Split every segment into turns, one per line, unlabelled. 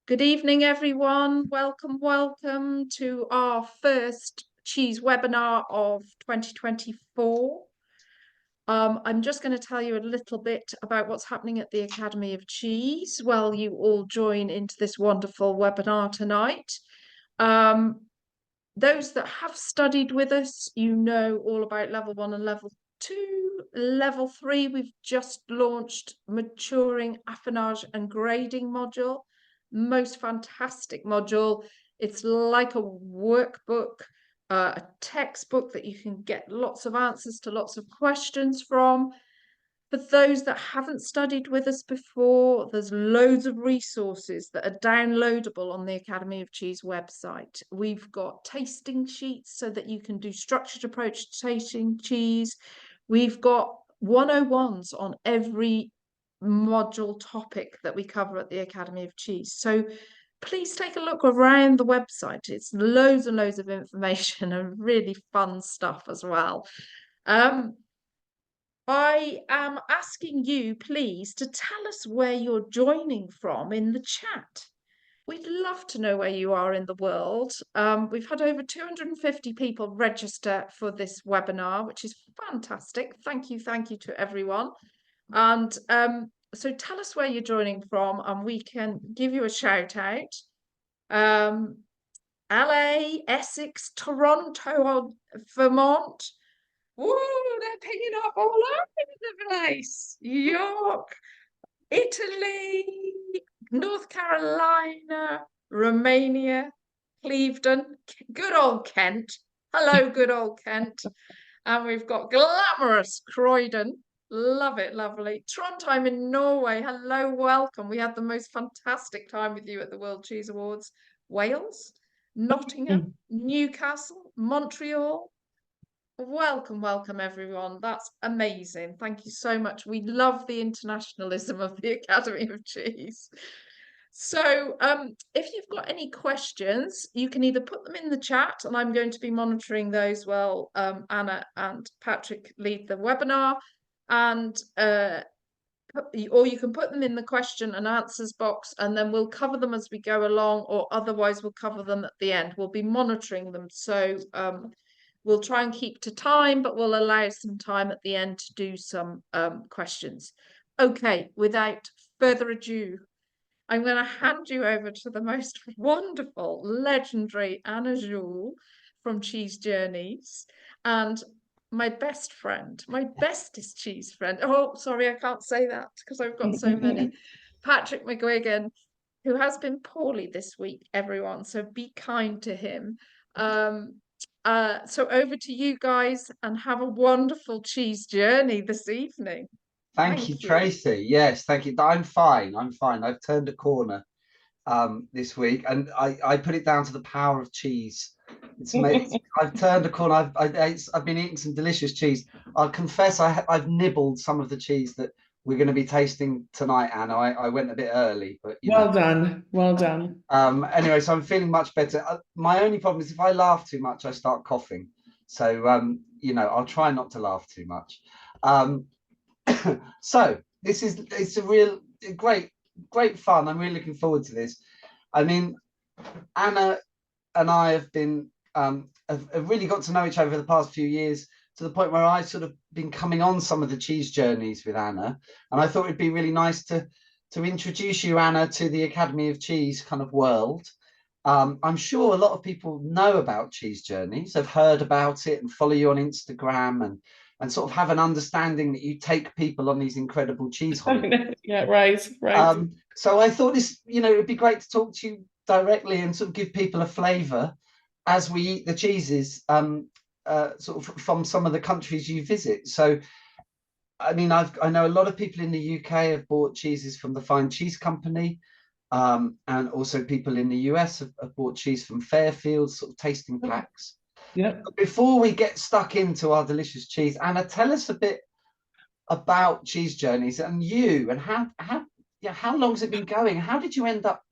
Good evening, everyone. Welcome to our first cheese webinar of 2024. I'm just going to tell you a little bit about what's happening at the Academy of Cheese while you all join into this wonderful webinar tonight. Those that have studied with us, you know all about level 1 and level 2. Level 3, we've just launched maturing, affinage and grading module. Most fantastic module. It's like a workbook, a textbook that you can get lots of answers to lots of questions from. For those that haven't studied with us before, there's loads of resources that are downloadable on the Academy of Cheese website. We've got tasting sheets so that you can do structured approach to tasting cheese. We've got 101s on every module topic that we cover at the Academy of Cheese. So please take a look around the website. It's loads and loads of information and really fun stuff as well. I am asking you, please, to tell us where you're joining from in the chat. We'd love to know where you are in the world. We've had over 250 people register for this webinar, which is fantastic. Thank you to everyone. And so tell us where you're joining from and we can give you a shout out. LA, Essex, Toronto, Vermont. Woo, they're picking up all over the place. York, Italy, North Carolina, Romania, Clevedon, good old Kent. Hello, good old Kent. And we've got glamorous Croydon. Love it, lovely. Trondheim in Norway. Hello, welcome. We had the most fantastic time with you at the World Cheese Awards. Wales, Nottingham, Newcastle, Montreal. Welcome, everyone. That's amazing. Thank you so much. We love the internationalism of the Academy of Cheese. So if you've got any questions, you can either put them in the chat, and I'm going to be monitoring those while Anna and Patrick lead the webinar, and or you can put them in the question and answers box, and then we'll cover them as we go along, or otherwise we'll cover them at the end. We'll be monitoring them. So we'll try and keep to time, but we'll allow some time at the end to do some questions. Okay, without further ado, I'm going to hand you over to the most wonderful, legendary Anna Juhl from Cheese Journeys, and my best friend, my bestest cheese friend. Oh, sorry, I can't say that because I've got so many. Patrick McGuigan, who has been poorly this week, everyone, so be kind to him. So over to you guys and have a wonderful cheese journey this evening.
Thank you, Tracy. Yes, thank you. I'm fine. I've turned a corner this week, and I put it down to the power of cheese. It's amazing. I've turned a corner. I've been eating some delicious cheese. I'll confess I've nibbled some of the cheese that we're going to be tasting tonight, Anna. I went a bit early, but
well done.
Anyway, so I'm feeling much better. My only problem is if I laugh too much, I start coughing. So I'll try not to laugh too much. So it's a real great fun. I'm really looking forward to this. I mean, Anna and I have been have really got to know each other over the past few years, to the point where I've sort of been coming on some of the cheese journeys with Anna, and I thought it'd be really nice to introduce you, Anna, to the Academy of Cheese kind of world. I'm sure a lot of people know about Cheese Journeys, have heard about it and follow you on Instagram and sort of have an understanding that you take people on these incredible cheese holidays.
Yeah, right.
So I thought this, it'd be great to talk to you directly and sort of give people a flavour as we eat the cheeses, sort of from some of the countries you visit. So, I mean, I know a lot of people in the UK have bought cheeses from the Fine Cheese Company, and also people in the US have bought cheese from Fairfield, sort of tasting packs.
Yeah.
Before we get stuck into our delicious cheese, Anna, tell us a bit about Cheese Journeys and you, and how long's it been going? How did you end up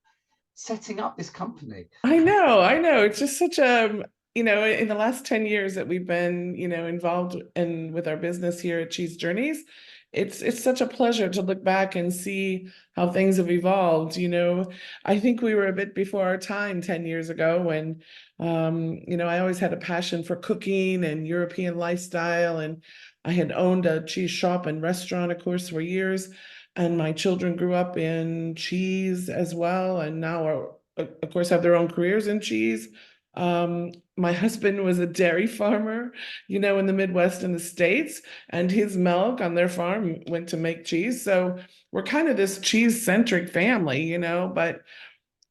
setting up this company?
I know. It's just such a, in the last 10 years that we've been, involved with our business here at Cheese Journeys, it's such a pleasure to look back and see how things have evolved. I think we were a bit before our time 10 years ago when, I always had a passion for cooking and European lifestyle, and I had owned a cheese shop and restaurant, of course, for years. And my children grew up in cheese as well, and now are, of course, have their own careers in cheese. My husband was a dairy farmer, in the Midwest in the States, and his milk on their farm went to make cheese. So we're kind of this cheese-centric family, but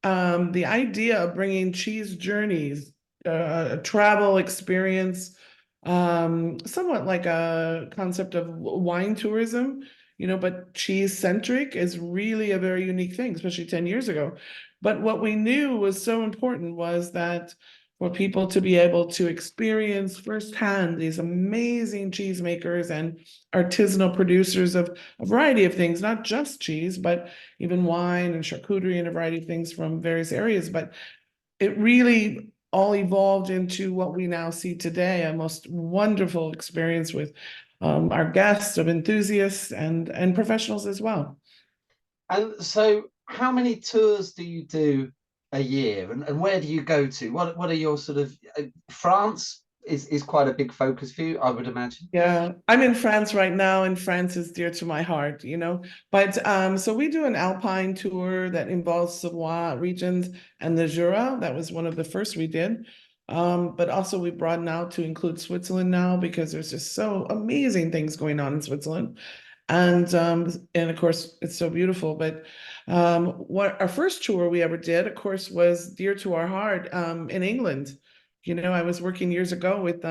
the idea of bringing cheese journeys, a travel experience, somewhat like a concept of wine tourism, but cheese centric is really a very unique thing, especially 10 years ago. But what we knew was so important was that for people to be able to experience firsthand these amazing cheesemakers and artisanal producers of a variety of things, not just cheese, but even wine and charcuterie and a variety of things from various areas. But it really all evolved into what we now see today, a most wonderful experience with our guests of enthusiasts and professionals as well.
And so how many tours do you do a year, and where do you go to? What are your sort of France is quite a big focus for you, I would imagine.
Yeah, I'm in France right now, and France is dear to my heart, But so we do an Alpine tour that involves Savoie regions and the Jura. That was one of the first we did. But also we broaden out to include Switzerland now because there's just so amazing things going on in Switzerland. And of course it's so beautiful. But what our first tour we ever did, of course, was dear to our heart in England. I was working years ago with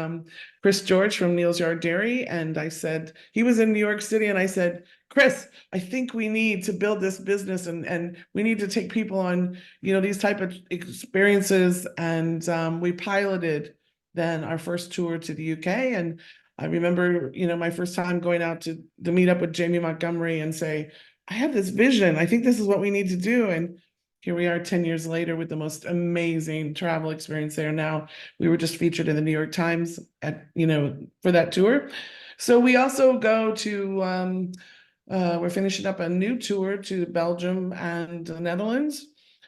Chris George from Neal's Yard Dairy, and I said, he was in New York City, and I said, Chris, I think we need to build this business, and we need to take people on, these type of experiences. And we piloted then our first tour to the UK. And I remember, my first time going out to meet up with Jamie Montgomery and say, I have this vision. I think this is what we need to do. And here we are 10 years later with the most amazing travel experience there. Now, we were just featured in the New York Times for that tour. So we also go to, we're finishing up a new tour to Belgium and the Netherlands.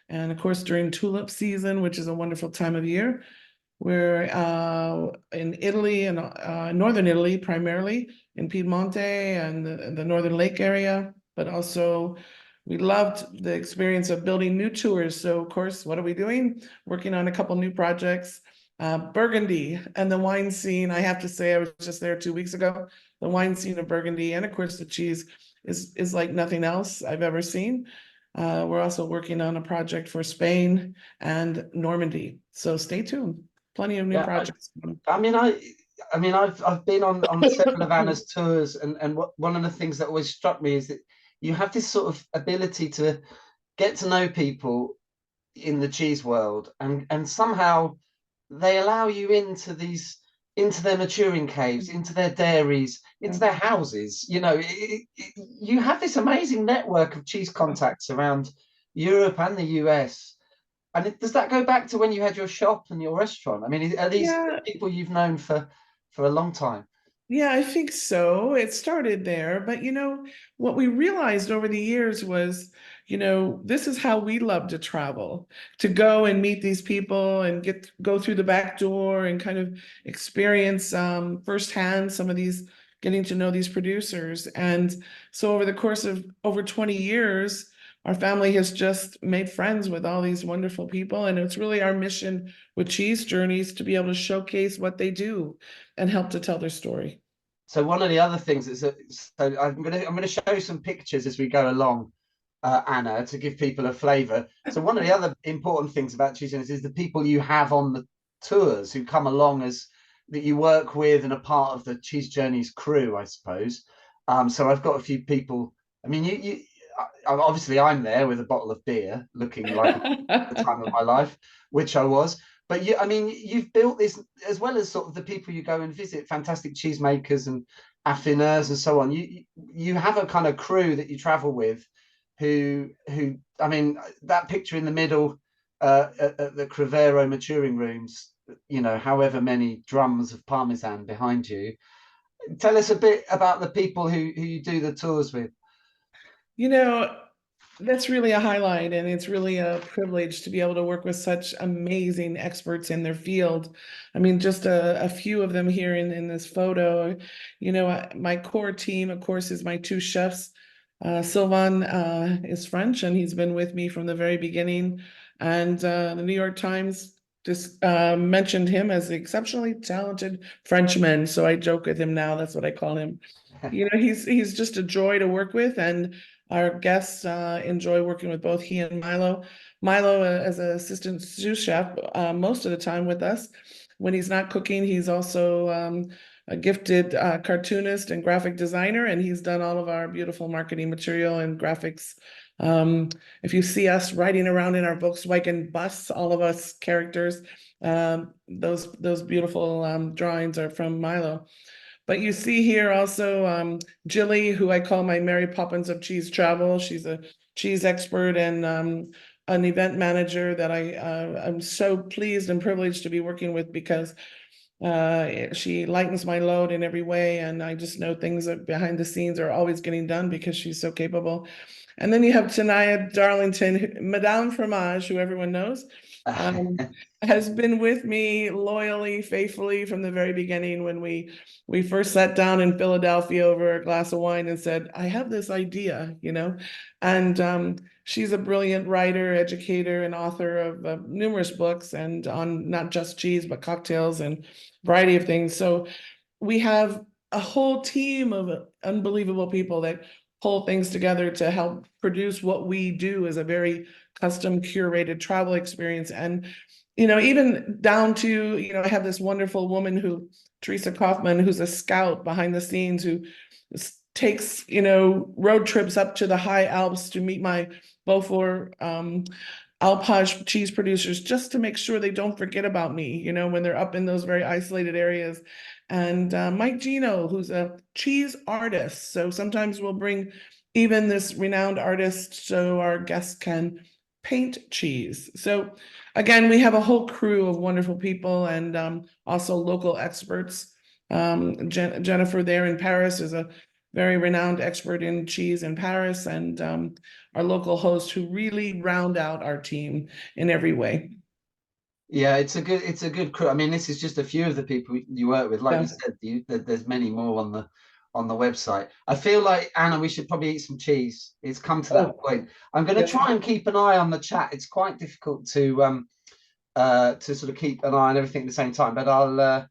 And of course, during tulip season, which is a wonderful time of year, we're in Italy and northern Italy, primarily in Piedmonte and the Northern Lake area, but also we loved the experience of building new tours. So of course, what are we doing? Working on a couple new projects. Burgundy and the wine scene. I have to say, I was just there 2 weeks ago. The wine scene of Burgundy, and of course the cheese is like nothing else I've ever seen. We're also working on a project for Spain and Normandy. So stay tuned. Plenty of new projects.
I mean, I've been on several of Anna's tours, and one of the things that always struck me is that you have this sort of ability to get to know people in the cheese world, and somehow they allow you into their maturing caves, into their dairies, into their houses. You have this amazing network of cheese contacts around Europe and the US. And does that go back to when you had your shop and your restaurant? I mean, are these people you've known for a long time?
Yeah, I think so. It started there, but what we realized over the years was, this is how we love to travel, to go and meet these people and go through the back door and kind of experience firsthand some of these, getting to know these producers. And so over the course of over 20 years, our family has just made friends with all these wonderful people. And it's really our mission with Cheese Journeys to be able to showcase what they do and help to tell their story.
So one of the other things is that, so I'm gonna show some pictures as we go along, Anna, to give people a flavour. So one of the other important things about Cheese Journeys is the people you have on the tours who come along that you work with and are part of the Cheese Journeys crew, I suppose. So I've got a few people. I mean, you obviously I'm there with a bottle of beer, looking like the time of my life, which I was. But you've built this, as well as sort of the people you go and visit, fantastic cheesemakers and affineurs and so on. You have a kind of crew that you travel with, who I mean, that picture in the middle at the Crevero maturing rooms, however many drums of Parmesan behind you. tell us a bit about the people who you do the tours with.
You know, that's really a highlight, and it's really a privilege to be able to work with such amazing experts in their field. I mean, just a few of them here in this photo. You know, my core team, of course, is my two chefs. Sylvain is French, and he's been with me from the very beginning. And the New York Times just mentioned him as an exceptionally talented Frenchman. So I joke with him now. That's what I call him. You know, he's just a joy to work with, and our guests enjoy working with both he and Milo. Milo, as an assistant sous chef, most of the time with us. When he's not cooking, he's also a gifted cartoonist and graphic designer, and he's done all of our beautiful marketing material and graphics. If you see us riding around in our Volkswagen bus, all of us characters, those beautiful drawings are from Milo. But you see here also Jilly, who I call my Mary Poppins of cheese travel. She's a cheese expert and an event manager that I'm so pleased and privileged to be working with, because she lightens my load in every way, and I just know things behind the scenes are always getting done because she's so capable. And then you have Tanaya Darlington, Madame Fromage, who everyone knows. Has been with me loyally, faithfully from the very beginning, when we first sat down in Philadelphia over a glass of wine and said, I have this idea, you know. And she's a brilliant writer, educator, and author of numerous books, and on not just cheese, but cocktails and variety of things. So we have a whole team of unbelievable people that pull things together to help produce what we do as a very custom curated travel experience. And you know, even down to, you know, I have this wonderful woman who, Teresa Kaufman, who's a scout behind the scenes, who takes, you know, road trips up to the high Alps to meet my Beaufort Alpage cheese producers, just to make sure they don't forget about me, you know, when they're up in those very isolated areas. And Mike Gino, who's a cheese artist. So sometimes we'll bring even this renowned artist so our guests can paint cheese. So again, we have a whole crew of wonderful people, and also local experts. Jennifer there in Paris is a very renowned expert in cheese in Paris, and our local host, who really round out our team in every way.
Yeah, it's a good crew. I mean, this is just a few of the people you work with. Like
Yeah.
you said, there's many more on the website. I feel like, Anna, we should probably eat some cheese. It's come to that point. I'm going to try and keep an eye on the chat. It's quite difficult to sort of keep an eye on everything at the same time. But I'll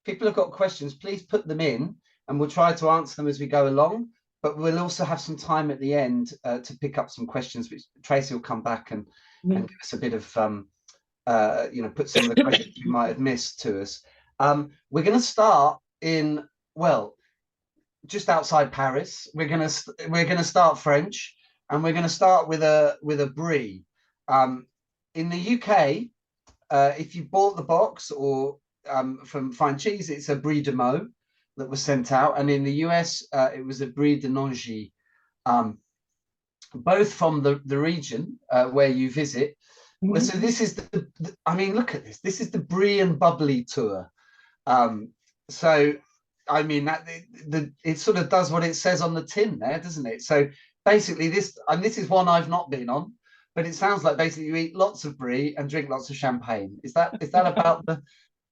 people have got questions, please put them in, and we'll try to answer them as we go along. But we'll also have some time at the end to pick up some questions, which Tracy will come back and give us a bit of you know, put some of the questions you might have missed to us. We're going to start in, well, just outside Paris. We're going to start French, and we're going to start with a brie. In the UK, if you bought the box or from Fine Cheese, it's a brie de Meaux that was sent out, and in the US, it was a brie de Nangy. Both from the region where you visit. So this is I mean, look at this. This is the Brie and Bubbly tour. So I mean, that it sort of does what it says on the tin there, doesn't it? So basically, this is one I've not been on, but it sounds like basically you eat lots of Brie and drink lots of champagne. Is that about the?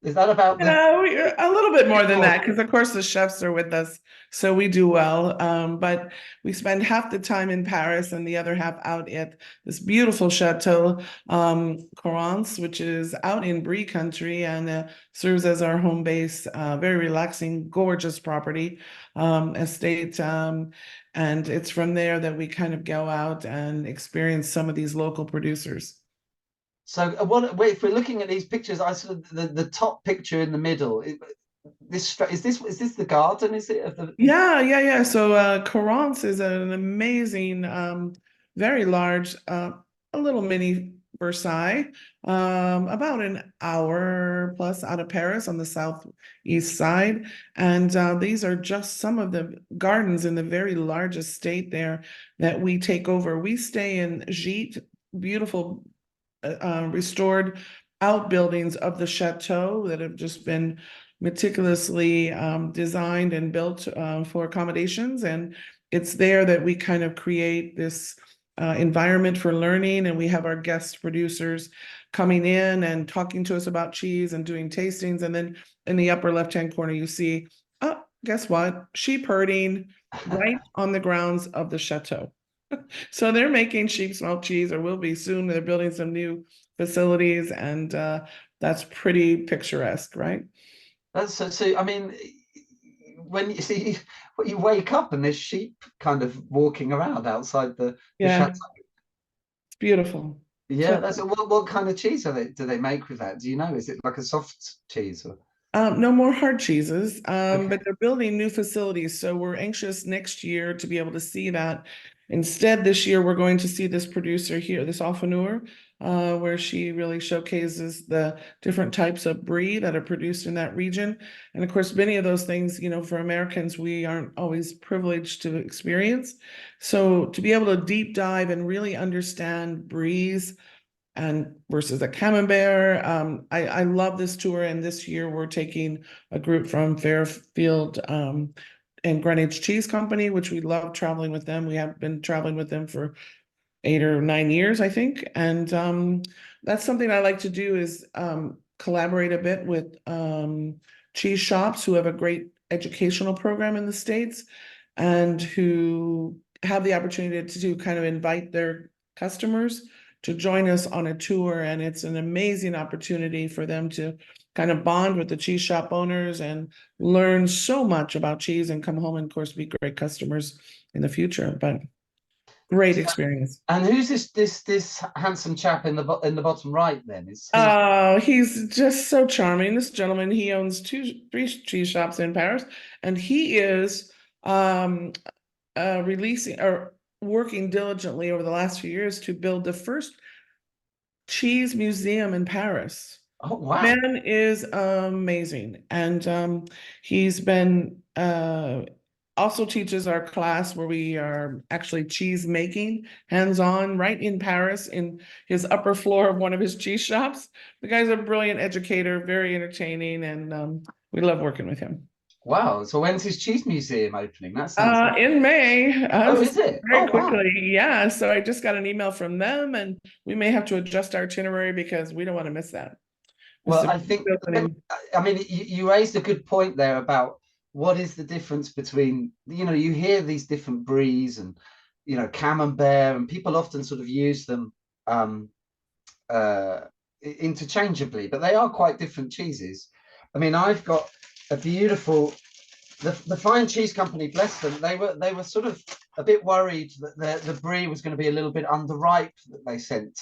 Is that about the?
No, a little bit more than that, because of course the chefs are with us, so we do well. But we spend half the time in Paris and the other half out at this beautiful chateau, Corrance, which is out in Brie country, and serves as our home base. Very relaxing, gorgeous property, estate, and it's from there that we kind of go out and experience some of these local producers.
So if we're looking at these pictures, I sort of the top picture in the middle. Is this the garden? Is it?
Yeah. So Corrance is an amazing, very large, a little mini Versailles, about an hour plus out of Paris on the southeast side. And these are just some of the gardens in the very large estate there that we take over. We stay in Gite, beautiful restored outbuildings of the chateau that have just been meticulously designed and built for accommodations. And it's there that we kind of create this environment for learning. And we have our guest producers coming in and talking to us about cheese and doing tastings. And then in the upper left-hand corner, you see, oh, guess what? Sheep herding right on the grounds of the chateau. So they're making sheep smoked cheese, or will be soon. They're building some new facilities, and that's pretty picturesque, right?
That's so. I mean, when you see, when you wake up and there's sheep kind of walking around outside the
Yeah,
chateau.
it's beautiful.
Yeah,
So
that's what kind of cheese do they make with that? Do you know? Is it like a soft cheese or?
no more hard cheeses,
Okay.
but they're building new facilities. So we're anxious next year to be able to see that. Instead, this year, we're going to see this producer here, this Alpheneur, where she really showcases the different types of brie that are produced in that region. And of course, many of those things, you know, for Americans, we aren't always privileged to experience. So to be able to deep dive and really understand bries and versus a camembert. I love this tour, and this year we're taking a group from Fairfield and Greenwich Cheese Company, which we love traveling with them. We have been traveling with them for 8 or 9 years, I think, and that's something I like to do is collaborate a bit with cheese shops who have a great educational program in the States and who have the opportunity to kind of invite their customers to join us on a tour. And it's an amazing opportunity for them to kind of bond with the cheese shop owners and learn so much about cheese and come home and, of course, be great customers in the future. But great experience.
And who's this handsome chap in the bottom right? Then is
Oh, he's just so charming. This gentleman, he owns three cheese shops in Paris, and he is releasing or working diligently over the last few years to build the first cheese museum in Paris.
oh wow.
Man is amazing. And he's been also teaches our class where we are actually cheese making hands-on right in Paris in his upper floor of one of his cheese shops. The guy's a brilliant educator, very entertaining, and we love working with him.
Wow. So when's his cheese museum opening? That sounds
In May,
oh, is it?
very
Oh wow.
quickly. Yeah. So I just got an email from them, and we may have to adjust our itinerary because we don't want to miss that.
Well,
It's
I think,
opening.
I mean, you raised a good point there about what is the difference between, you know, you hear these different bries and, you know, camembert, and people often sort of use them interchangeably, but they are quite different cheeses. I mean, I've got a beautiful, the Fine Cheese Company, bless them, they were sort of a bit worried that the brie was going to be a little bit underripe that they sent.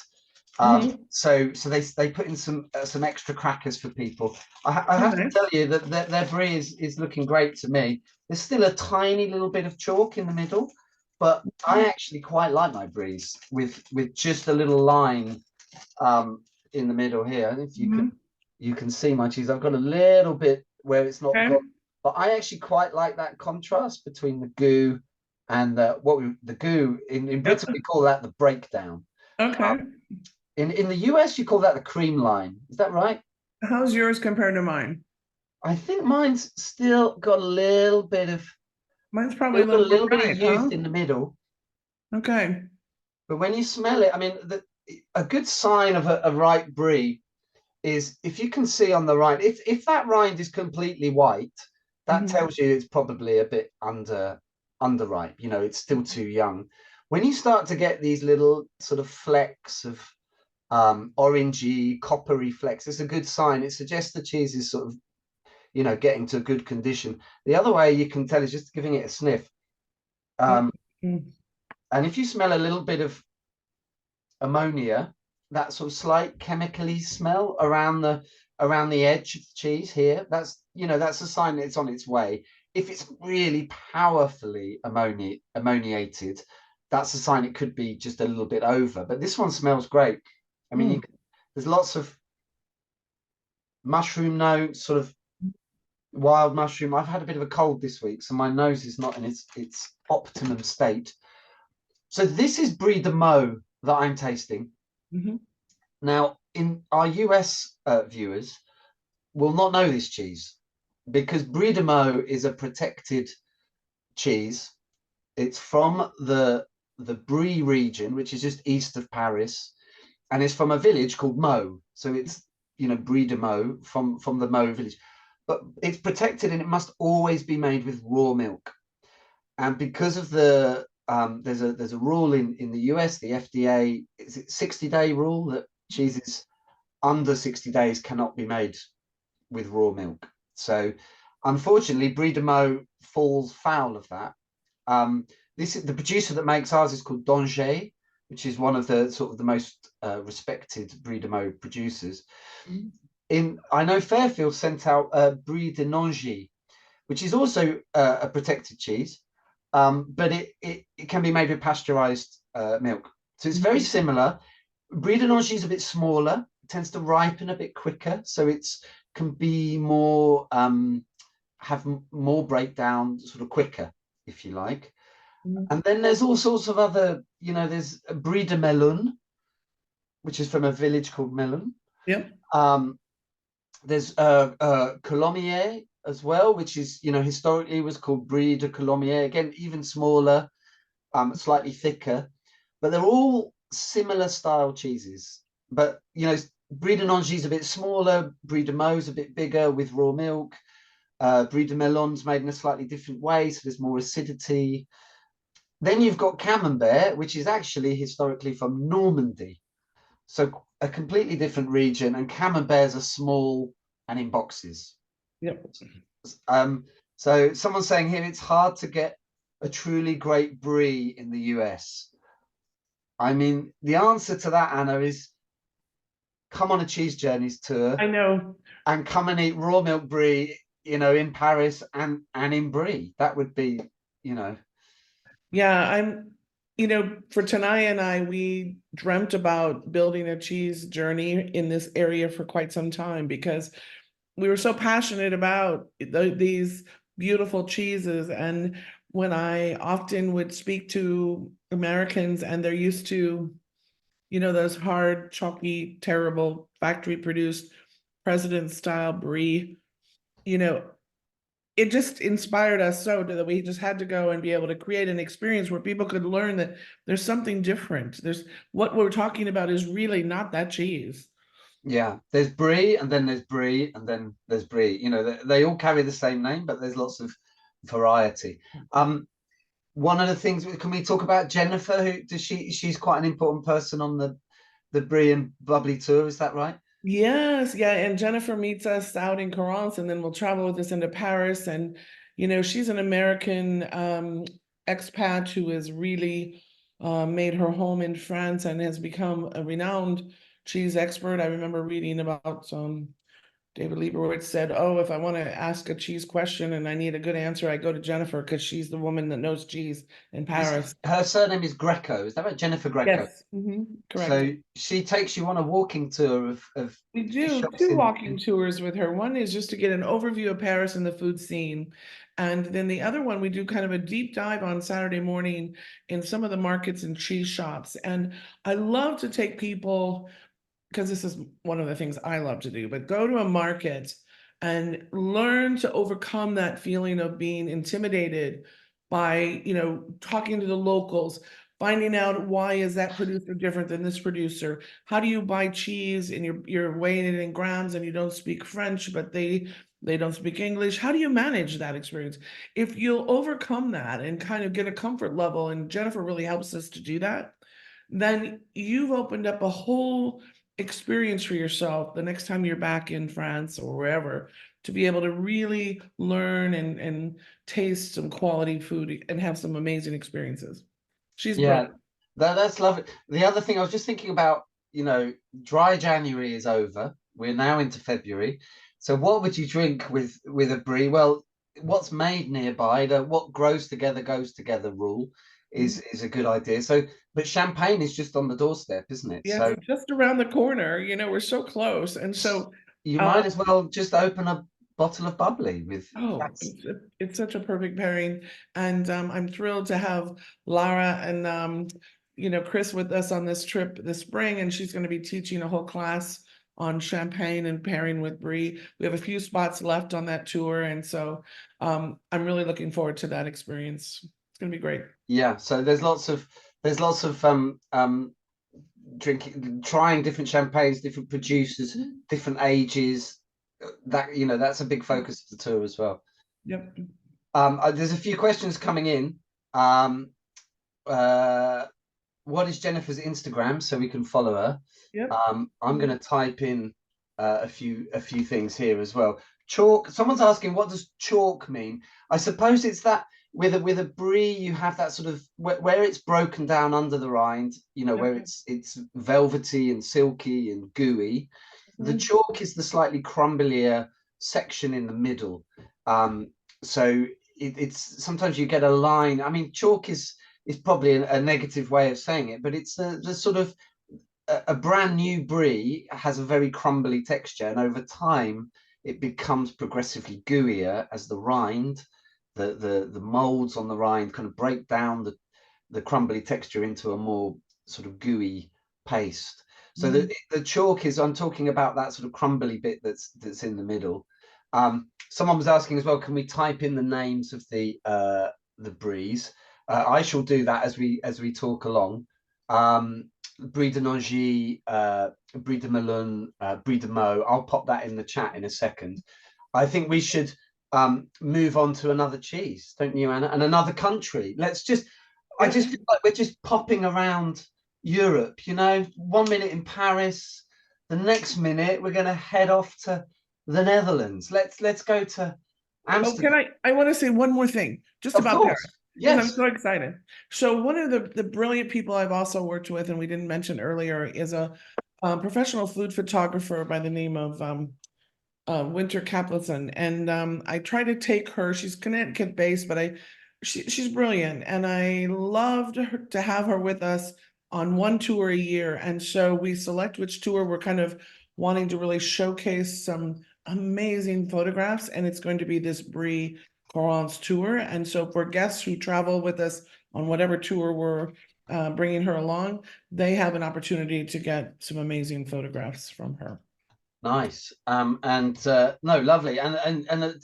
So they put in some extra crackers for people. I have to tell you that their brie is looking great to me. There's still a tiny little bit of chalk in the middle, but I actually quite like my bries with just a little line in the middle here. And if you can see my cheese, I've got a little bit where it's not got, but I actually quite like that contrast between the goo and the goo in Britain we call that the breakdown.
Okay.
In the US, you call that the cream line. Is that right?
How's yours compared to mine?
I think mine's still got a little bit of.
Mine's probably a
Still got
little
a little bit
bright,
of youth
huh?
in the middle.
Okay.
But when you smell it, I mean, a good sign of a ripe brie is if you can see on the rind. If that rind is completely white, that tells you it's probably a bit underripe. You know, it's still too young. When you start to get these little sort of flecks of orangey, coppery flecks, it's a good sign. It suggests the cheese is sort of, you know, getting to good condition. The other way you can tell is just giving it a sniff. And if you smell a little bit of ammonia, that sort of slight chemically smell around the edge of the cheese here, that's, you know, that's a sign that it's on its way. If it's really powerfully ammoniated, that's a sign it could be just a little bit over. But this one smells great. I mean, there's lots of mushroom notes, sort of wild mushroom. I've had a bit of a cold this week, so my nose is not in its optimum state. So this is Brie de Meaux that I'm tasting. Now, in our US viewers will not know this cheese. because Brie de Meaux is a protected cheese. It's from the Brie region, which is just east of Paris, and it's from a village called Meaux. So it's, Brie de Meaux from the Meaux village, but it's protected and it must always be made with raw milk. And because of the there's a rule in the US, the FDA, is it 60-day rule that cheeses under 60 days cannot be made with raw milk. So unfortunately, Brie de Meaux falls foul of that. This is the producer that makes ours is called Danger, which is one of the sort of the most respected Brie de Meaux producers. I know Fairfield sent out Brie de Nangy, which is also a protected cheese, but it can be made with pasteurized milk. So it's very similar. Brie de Nangy is a bit smaller, tends to ripen a bit quicker, so it's can be more have more breakdown sort of quicker, if you like. And then there's all sorts of other, there's Brie de Melun, which is from a village called Melun.
Yep.
There's Coulommiers as well, which is, historically was called Brie de Coulommiers. Again, even smaller, slightly thicker, but they're all similar style cheeses. But, Brie de Nangy is a bit smaller, Brie de Meaux is a bit bigger with raw milk. Brie de Melun's made in a slightly different way, so there's more acidity. Then you've got Camembert, which is actually historically from Normandy. So a completely different region, and Camemberts are small and in boxes.
Yep.
So someone's saying here it's hard to get a truly great brie in the US. I mean, the answer to that, Anna, is come on a cheese journeys tour.
I know.
And come and eat raw milk brie, in Paris and in Brie. That would be,
Yeah, for Tanaya and I, we dreamt about building a cheese journey in this area for quite some time because we were so passionate about these beautiful cheeses. And when I often would speak to Americans and they're used to, those hard, chalky, terrible factory produced president style brie, it just inspired us so that we just had to go and be able to create an experience where people could learn that there's something different. There's what we're talking about is really not that cheese.
Yeah, there's brie and then there's brie and then there's brie. They all carry the same name, but there's lots of variety. One of the things, can we talk about Jennifer? She's quite an important person on the brie and bubbly tour, is that right?
Yes, yeah, and Jennifer meets us out in Corrance, and then will travel with us into Paris. And she's an American expat who has really made her home in France and has become a renowned cheese expert. I remember reading about David Lieberwitz said, "Oh, if I want to ask a cheese question and I need a good answer, I go to Jennifer because she's the woman that knows cheese in Paris."
Her surname is Greco, is that right? Jennifer Greco.
Yes, correct.
So she takes you on a walking tour of
We do two walking tours with her. One is just to get an overview of Paris and the food scene. And then the other one, we do kind of a deep dive on Saturday morning in some of the markets and cheese shops. And I love to take people, because this is one of the things I love to do, but go to a market and learn to overcome that feeling of being intimidated by, talking to the locals, finding out why is that producer different than this producer? How do you buy cheese and you're weighing it in grams and you don't speak French, but they don't speak English? How do you manage that experience? If you'll overcome that and kind of get a comfort level, and Jennifer really helps us to do that, then you've opened up a whole experience for yourself the next time you're back in France or wherever, to be able to really learn and taste some quality food and have some amazing experiences. She's brilliant.
That's lovely. The other thing I was just thinking about, dry January is over. We're now into February. So what would you drink with a brie? Well, what's made nearby, what grows together goes together rule is a good idea. So, but champagne is just on the doorstep, isn't it?
Yeah,
so
just around the corner. We're so close, and so
you might as well just open a bottle of bubbly with.
It's such a perfect pairing, and I'm thrilled to have Lara and Chris with us on this trip this spring, and she's going to be teaching a whole class on champagne and pairing with brie. We have a few spots left on that tour, and so I'm really looking forward to that experience. It's going to be great.
Yeah, so there's lots of drinking, trying different champagnes, different producers, different ages. That, you know, that's a big focus of the tour as well.
Yep.
There's a few questions coming in. What is Jennifer's Instagram so we can follow her?
Yep.
I'm going to type in a few things here as well. Chalk. Someone's asking, what does chalk mean? I suppose it's that with a brie, you have that sort of where it's broken down under the rind. You know, where it's velvety and silky and gooey. The chalk is the slightly crumblier section in the middle. So it's sometimes you get a line. I mean, chalk is probably a negative way of saying it, but it's the sort of a brand new brie has a very crumbly texture, and over time it becomes progressively gooier as the rind, the molds on the rind kind of break down the crumbly texture into a more sort of gooey paste. So the chalk is, I'm talking about that sort of crumbly bit that's in the middle. Someone was asking as well, can we type in the names of the bries? I shall do that as we talk along. Brie de Nangy, Brie de Melun, Brie de Meaux. I'll pop that in the chat in a second. I think we should move on to another cheese, don't you, Anna? And another country. I just feel like we're just popping around Europe, you know, 1 minute in Paris, the next minute we're going to head off to the Netherlands. Let's go to Amsterdam.
Oh, I want to say one more thing just
Of
about
course.
Paris. Yes, I'm so excited. So one of the brilliant people I've also worked with, and we didn't mention earlier, is a professional food photographer by the name of Winter Kapleson. And I try to take her, she's Connecticut based, but she's brilliant. And I loved to have her with us on one tour a year. And so we select which tour we're kind of wanting to really showcase some amazing photographs. And it's going to be this Brie Corrance tour. And so for guests who travel with us on whatever tour we're bringing her along, they have an opportunity to get some amazing photographs from her.
Nice. No, lovely. And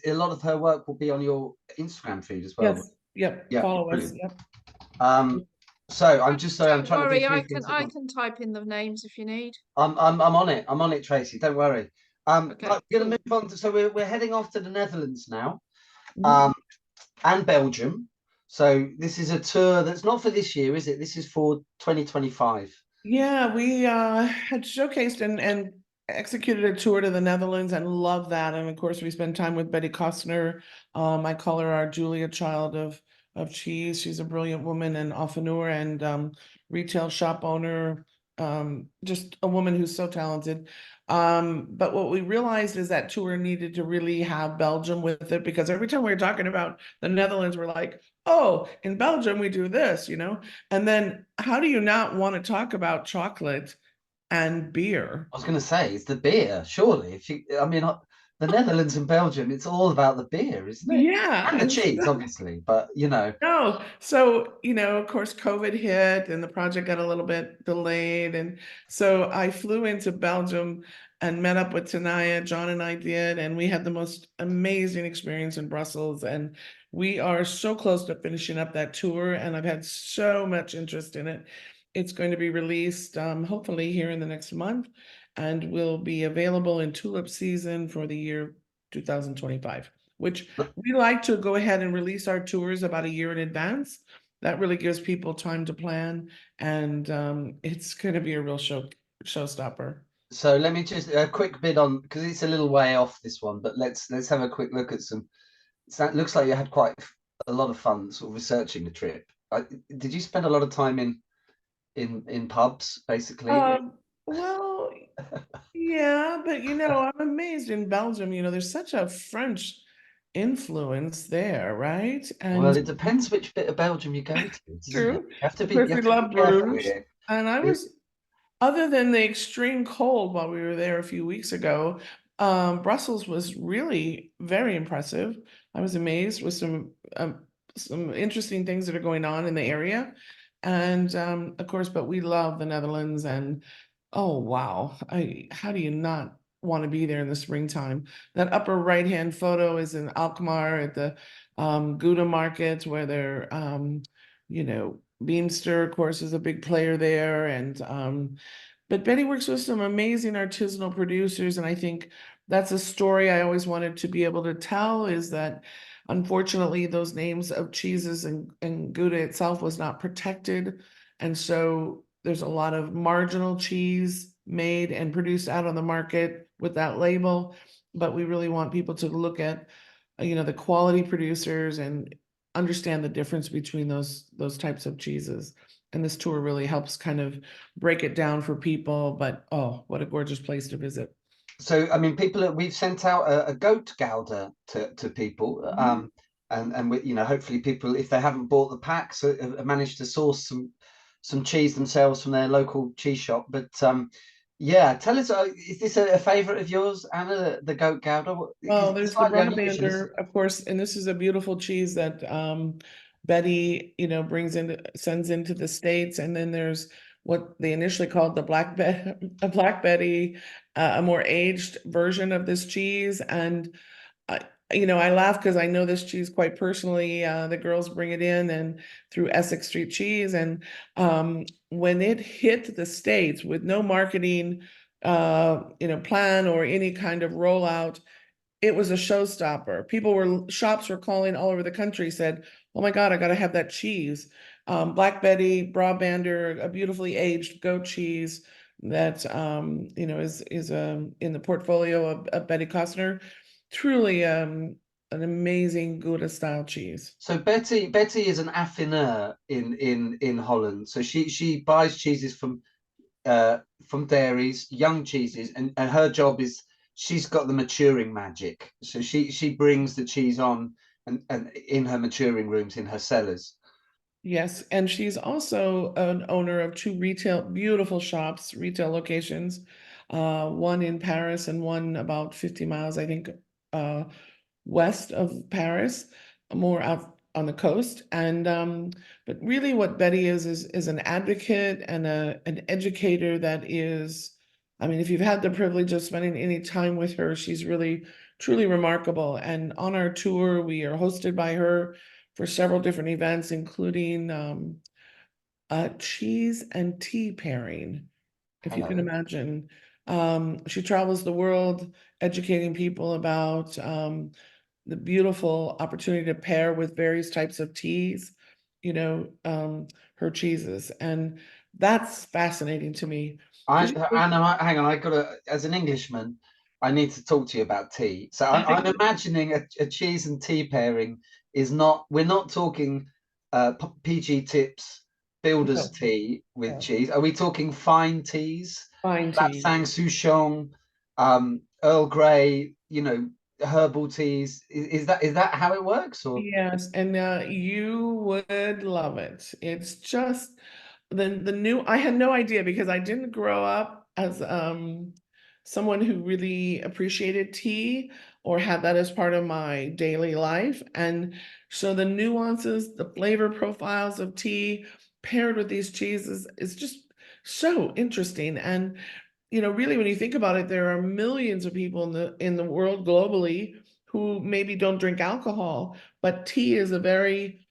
a lot of her work will be on your Instagram feed as well.
Yes. Yep. Yeah, follow us. Yep.
So I'm trying
worry,
to do
I can type in the names if you need.
I'm on it. I'm on it, Tracy. Don't worry.
Okay,
we're going to move on to, so we're heading off to the Netherlands now.
Mhm.
And Belgium. So this is a tour that's not for this year, is it? This is for 2025.
Yeah, we had showcased and executed a tour to the Netherlands and love that. And of course, we spent time with Betty Kostner. I call her our Julia child of cheese. She's a brilliant woman and entrepreneur and retail shop owner. Just a woman who's so talented. But what we realized is that tour needed to really have Belgium with it, because every time we were talking about the Netherlands, we're like, oh, in Belgium, we do this, you know? And then how do you not want to talk about chocolate and beer?
I was going to say, it's the beer, surely. The Netherlands and Belgium, it's all about the beer, isn't it?
Yeah.
And the cheese, obviously, but you know.
No. So, of course, COVID hit and the project got a little bit delayed. And so I flew into Belgium and met up with Tanaya, John and I did, and we had the most amazing experience in Brussels. And we are so close to finishing up that tour, and I've had so much interest in it. It's going to be released hopefully here in the next month, and will be available in tulip season for the year 2025, which we like to go ahead and release our tours about a year in advance. That really gives people time to plan, and it's going to be a real showstopper.
So let me just a quick bit on, because it's a little way off this one, but let's have a quick look at some. That looks like you had quite a lot of fun sort of researching the trip. Did you spend a lot of time in pubs, basically?
Well, yeah, but I'm amazed in Belgium, there's such a French influence there, right? And
well, it depends which bit of Belgium you go to.
true.
You have to be,
we love Bruges.
here.
And I was, other than the extreme cold while we were there a few weeks ago, Brussels was really very impressive. I was amazed with some interesting things that are going on in the area. And of course, but we love the Netherlands, and Oh, wow. How do you not want to be there in the springtime? That upper right-hand photo is in Alkmaar at the Gouda market where they're, Beanster, of course, is a big player there. And but Betty works with some amazing artisanal producers, and I think that's a story I always wanted to be able to tell, is that unfortunately those names of cheeses and Gouda itself was not protected. And so there's a lot of marginal cheese made and produced out on the market with that label. But we really want people to look at, the quality producers and understand the difference between those types of cheeses. And this tour really helps kind of break it down for people. But oh, what a gorgeous place to visit.
So, I mean, we've sent out a goat gouda to people, and we, hopefully people, if they haven't bought the packs, have managed to source some cheese themselves from their local cheese shop. But yeah, tell us, is this a favorite of yours, Anna, the goat gouda?
Well,
It's
there's the
slightly unusual,
Brabander, of course, and this is a beautiful cheese that Betty, sends into the States. And then there's what they initially called the a Black Betty, a more aged version of this cheese. And I laugh because I know this cheese quite personally. The girls bring it in and through Essex Street Cheese, and when it hit the States with no marketing, plan or any kind of rollout, it was a showstopper. Shops were calling all over the country, said, "Oh my God, I got to have that cheese." Black Betty, Brabander, a beautifully aged goat cheese that is in the portfolio of Betty Costner. Truly an amazing Gouda style cheese.
So Betty is an affineur in Holland. So she buys cheeses from dairies, young cheeses, and her job is, she's got the maturing magic. So she brings the cheese on and in her maturing rooms, in her cellars.
Yes, and she's also an owner of two beautiful shops, retail locations, one in Paris and one about 50 miles, I think, uh, west of Paris, more out on the coast. And but really what Betty is an advocate and an educator that is, I mean, if you've had the privilege of spending any time with her, she's really truly remarkable. And on our tour, we are hosted by her for several different events, including a cheese and tea pairing, if you can
Hello.
imagine. She travels the world educating people about the beautiful opportunity to pair with various types of teas, her cheeses. And that's fascinating to me.
I
'Cause
Anna, hang on. As an Englishman, I need to talk to you about tea. So I'm imagining a cheese and tea pairing is not. We're not talking PG Tips builder's
No,
tea with
no.
cheese. Are we talking fine teas,
Fine tea.
Lapsang Souchong, Earl Grey? Herbal teas. Is that how it works? Or
Yes, and you would love it. It's just the new. I had no idea because I didn't grow up as someone who really appreciated tea or had that as part of my daily life. And so the nuances, the flavor profiles of tea paired with these cheeses is just so interesting. And really, when you think about it, there are millions of people in the world globally who maybe don't drink alcohol, but tea is a very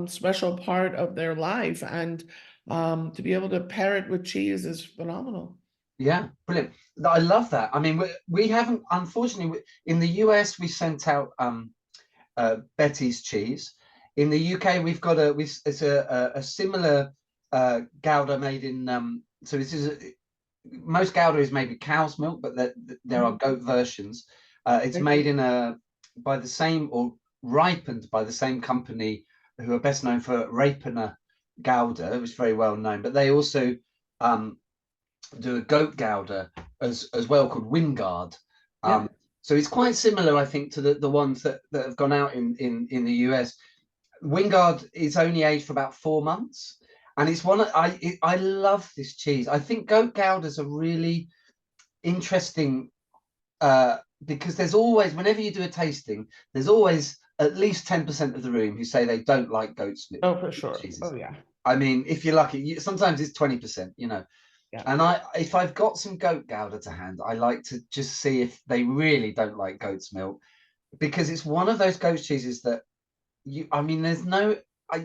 special part of their life, and to be able to pair it with cheese is phenomenal.
yeah, brilliant. I love that. I mean, we haven't, unfortunately, in the US we sent out Betty's cheese. In the UK, it's a similar Gouda made in so this is most Gouda is made with cow's milk, but there are goat versions. It's made in by the same, or ripened by the same company who are best known for Rapener Gouda. It was very well known, but they also do a goat Gouda as well, called Wingard.
Yeah.
So it's quite similar, I think, to the ones that have gone out in the US. Wingard is only aged for about 4 months, and it's I love this cheese. I think goat Goudas are really interesting because there's always, whenever you do a tasting, there's always at least 10% of the room who say they don't like goat's milk
Oh, for sure.
cheeses.
Oh, yeah.
I mean, if you're lucky, sometimes it's 20%. And if I've got some goat gouda to hand, I like to just see if they really don't like goat's milk, because it's one of those goat cheeses that I mean,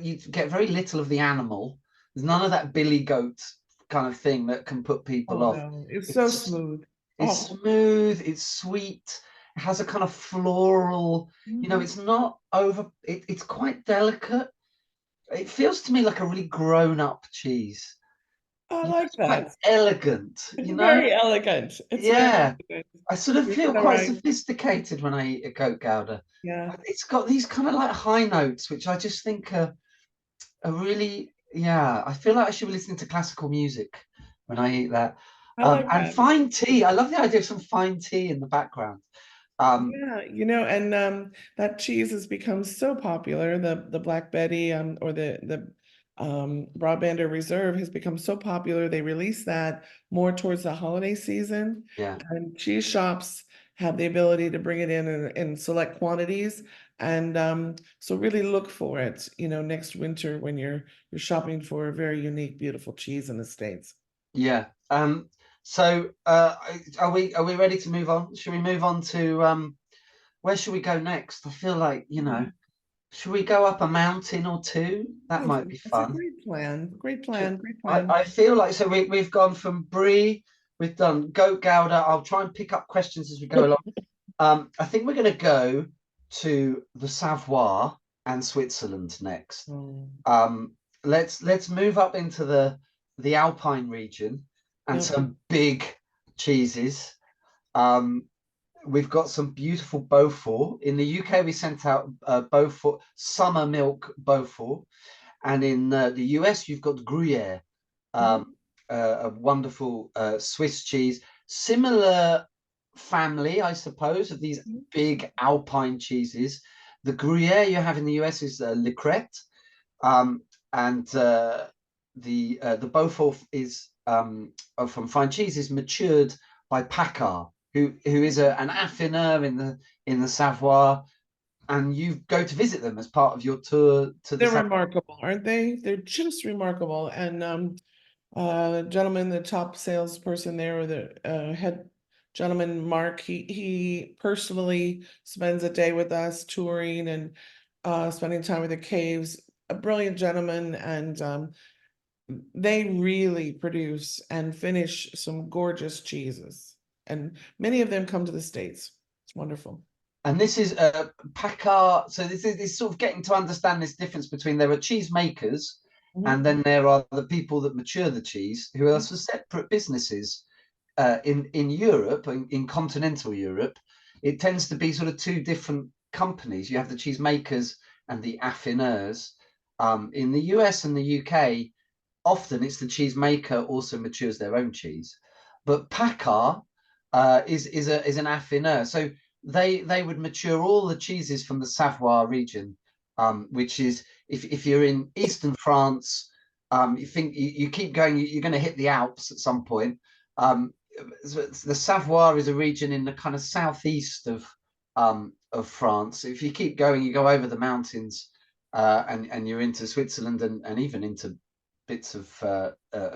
you get very little of the animal. There's none of that billy goat kind of thing that can put people
Oh
off.
no, it's so
It's
smooth.
It's
Oh,
smooth, it's sweet, it has a kind of floral, it's not it's quite delicate. It feels to me like a really grown-up cheese.
I like
It's quite
that.
elegant,
It's very elegant. It's very
Yeah.
elegant.
I sort of
You're
feel
so
quite
right.
sophisticated when I eat a goat gouda.
Yeah,
It's got these kind of like high notes, which I just think are really, yeah, I feel like I should be listening to classical music when I eat that.
I like
And
that.
fine tea. I love the idea of some fine tea in the background.
Yeah, and that cheese has become so popular. The Black Betty or the Brabander Reserve has become so popular. They release that more towards the holiday season,
Yeah.
and cheese shops have the ability to bring it in select quantities. And so really look for it, next winter when you're shopping for a very unique, beautiful cheese in the States.
Yeah. So are we ready to move on? Should we move on to where should we go next? I feel like, should we go up a mountain or two? That might be
It's a
fun.
great plan. Great plan. Great
I,
plan.
I feel like so we've gone from brie, we've done goat gouda. I'll try and pick up questions as we go along. I think we're going to go to the Savoie and Switzerland next.
Mm.
Let's move up into the Alpine region and
Yep.
some big cheeses. We've got some beautiful Beaufort. In the UK, we sent out Beaufort summer milk Beaufort, and in the US, you've got Gruyere, a wonderful Swiss cheese, similar family, I suppose, of these big Alpine cheeses. The Gruyere you have in the US is Le Crête, and the Beaufort is from fine cheese is matured by Paccard, who is an affineur in the Savoie, and you go to visit them as part of your tour to the
They're
Savoie.
remarkable, aren't they? They're just remarkable. And gentleman, the top salesperson there, or the head gentleman, Mark, he personally spends a day with us touring and spending time with the caves. A brilliant gentleman, and they really produce and finish some gorgeous cheeses. And many of them come to the States. It's wonderful.
And this is Paccard. So this is sort of getting to understand this difference between there are cheese makers and then there are the people that mature the cheese, who are separate businesses. In Europe, in continental Europe, it tends to be sort of two different companies. You have the cheese makers and the affineurs. In the US and the UK, often it's the cheese maker also matures their own cheese, but Paccard is an affineur. So they would mature all the cheeses from the Savoie region, which is if you're in eastern France, you think you keep going, you're going to hit the Alps at some point. The Savoie is a region in the kind of southeast of France. If you keep going, you go over the mountains, and you're into Switzerland and even into bits of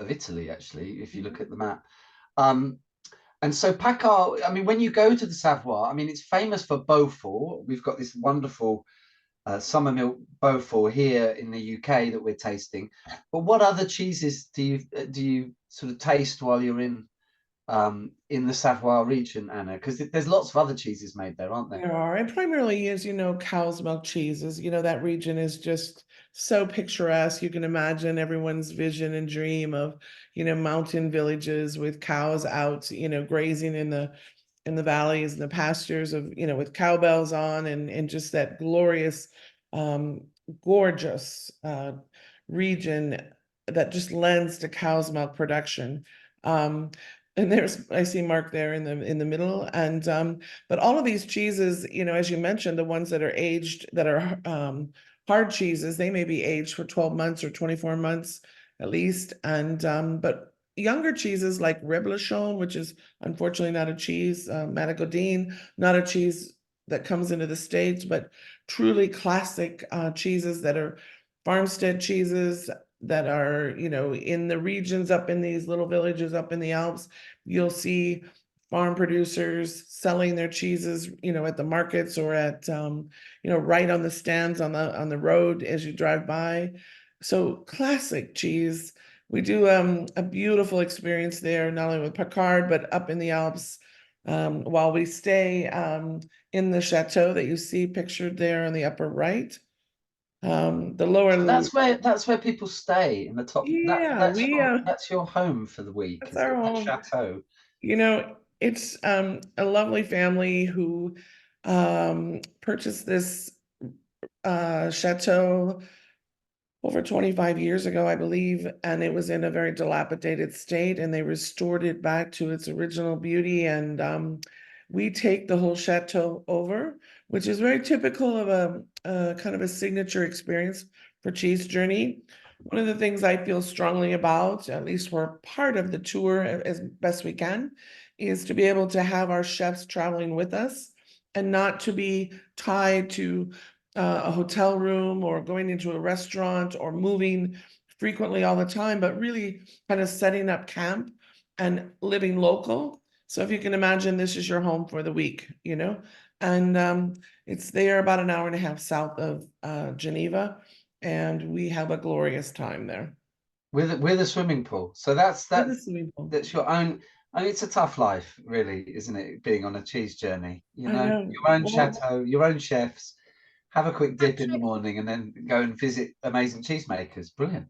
Italy, actually, if you look at the map. And so Paccard, I mean, when you go to the Savoie, I mean, it's famous for Beaufort. We've got this wonderful summer milk Beaufort here in the UK that we're tasting. But what other cheeses do you sort of taste while you're in the Savoie region, Anna? Because there's lots of other cheeses made there, aren't there?
There are, and primarily is, cow's milk cheeses. That region is just so picturesque. You can imagine everyone's vision and dream of, mountain villages with cows out, grazing in the valleys and the pastures of, with cowbells on and just that glorious, gorgeous region that just lends to cow's milk production. And I see Mark there in the middle, and but all of these cheeses, as you mentioned, the ones that are aged, that are hard cheeses, they may be aged for 12 months or 24 months at least, and but younger cheeses like Reblochon, which is unfortunately not a cheese, Matagodine, not a cheese that comes into the States, but truly classic cheeses that are farmstead cheeses that are, you know, in the regions up in these little villages up in the Alps. You'll see farm producers selling their cheeses, you know, at the markets or at, you know, right on the stands on the road as you drive by. So classic cheese. We do a beautiful experience there, not only with Picard, but up in the Alps. While we stay in the chateau that you see pictured there on the upper right. The lower,
So that's where people stay in the top.
yeah,
That's your home for the week,
that's
is
our
it? That
home.
chateau.
You know, it's a lovely family who purchased this chateau over 25 years ago, I believe, and it was in a very dilapidated state, and they restored it back to its original beauty. And we take the whole chateau over, which is very typical of a kind of a signature experience for Cheese Journey. One of the things I feel strongly about, at least we're part of the tour as best we can, is to be able to have our chefs traveling with us and not to be tied to a hotel room or going into a restaurant or moving frequently all the time, but really kind of setting up camp and living local. So if you can imagine, this is your home for the week, you know, and it's there about an hour and a half south of Geneva, and we have a glorious time there.
With a swimming pool. So
With a swimming pool.
that's your own. I mean, it's a tough life, really, isn't it? Being on a cheese journey, you
I
know,
know.
your own
Well,
chateau, your own chefs. Have a quick dip in the
Patrick,
morning, and then go and visit amazing cheesemakers. Brilliant.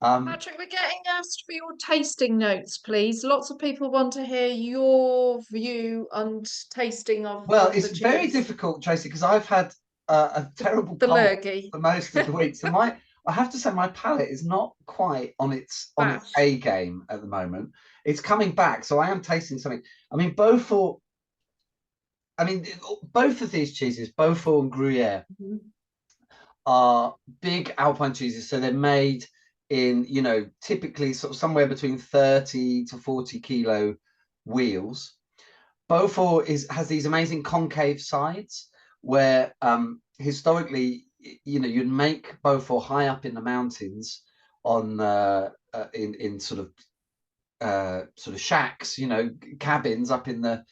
Patrick, we're getting asked for your tasting notes, please. Lots of people want to hear your view and tasting
Well,
of
it's
the
very
cheese.
difficult, Tracy, because I've had a terrible
The
cold
lurgy.
for most of the week. So I have to say, my palate is not quite on its
Bash.
A game at the moment. It's coming back, so I am tasting something. I mean, Beaufort. I mean, both of these cheeses, Beaufort and Gruyere,
mhm.
are big Alpine cheeses. So they're made in, you know, typically sort of somewhere between 30 to 40 kilo wheels. Beaufort has these amazing concave sides where historically, you know, you'd make Beaufort high up in the mountains on in sort of shacks, you know, cabins up in the.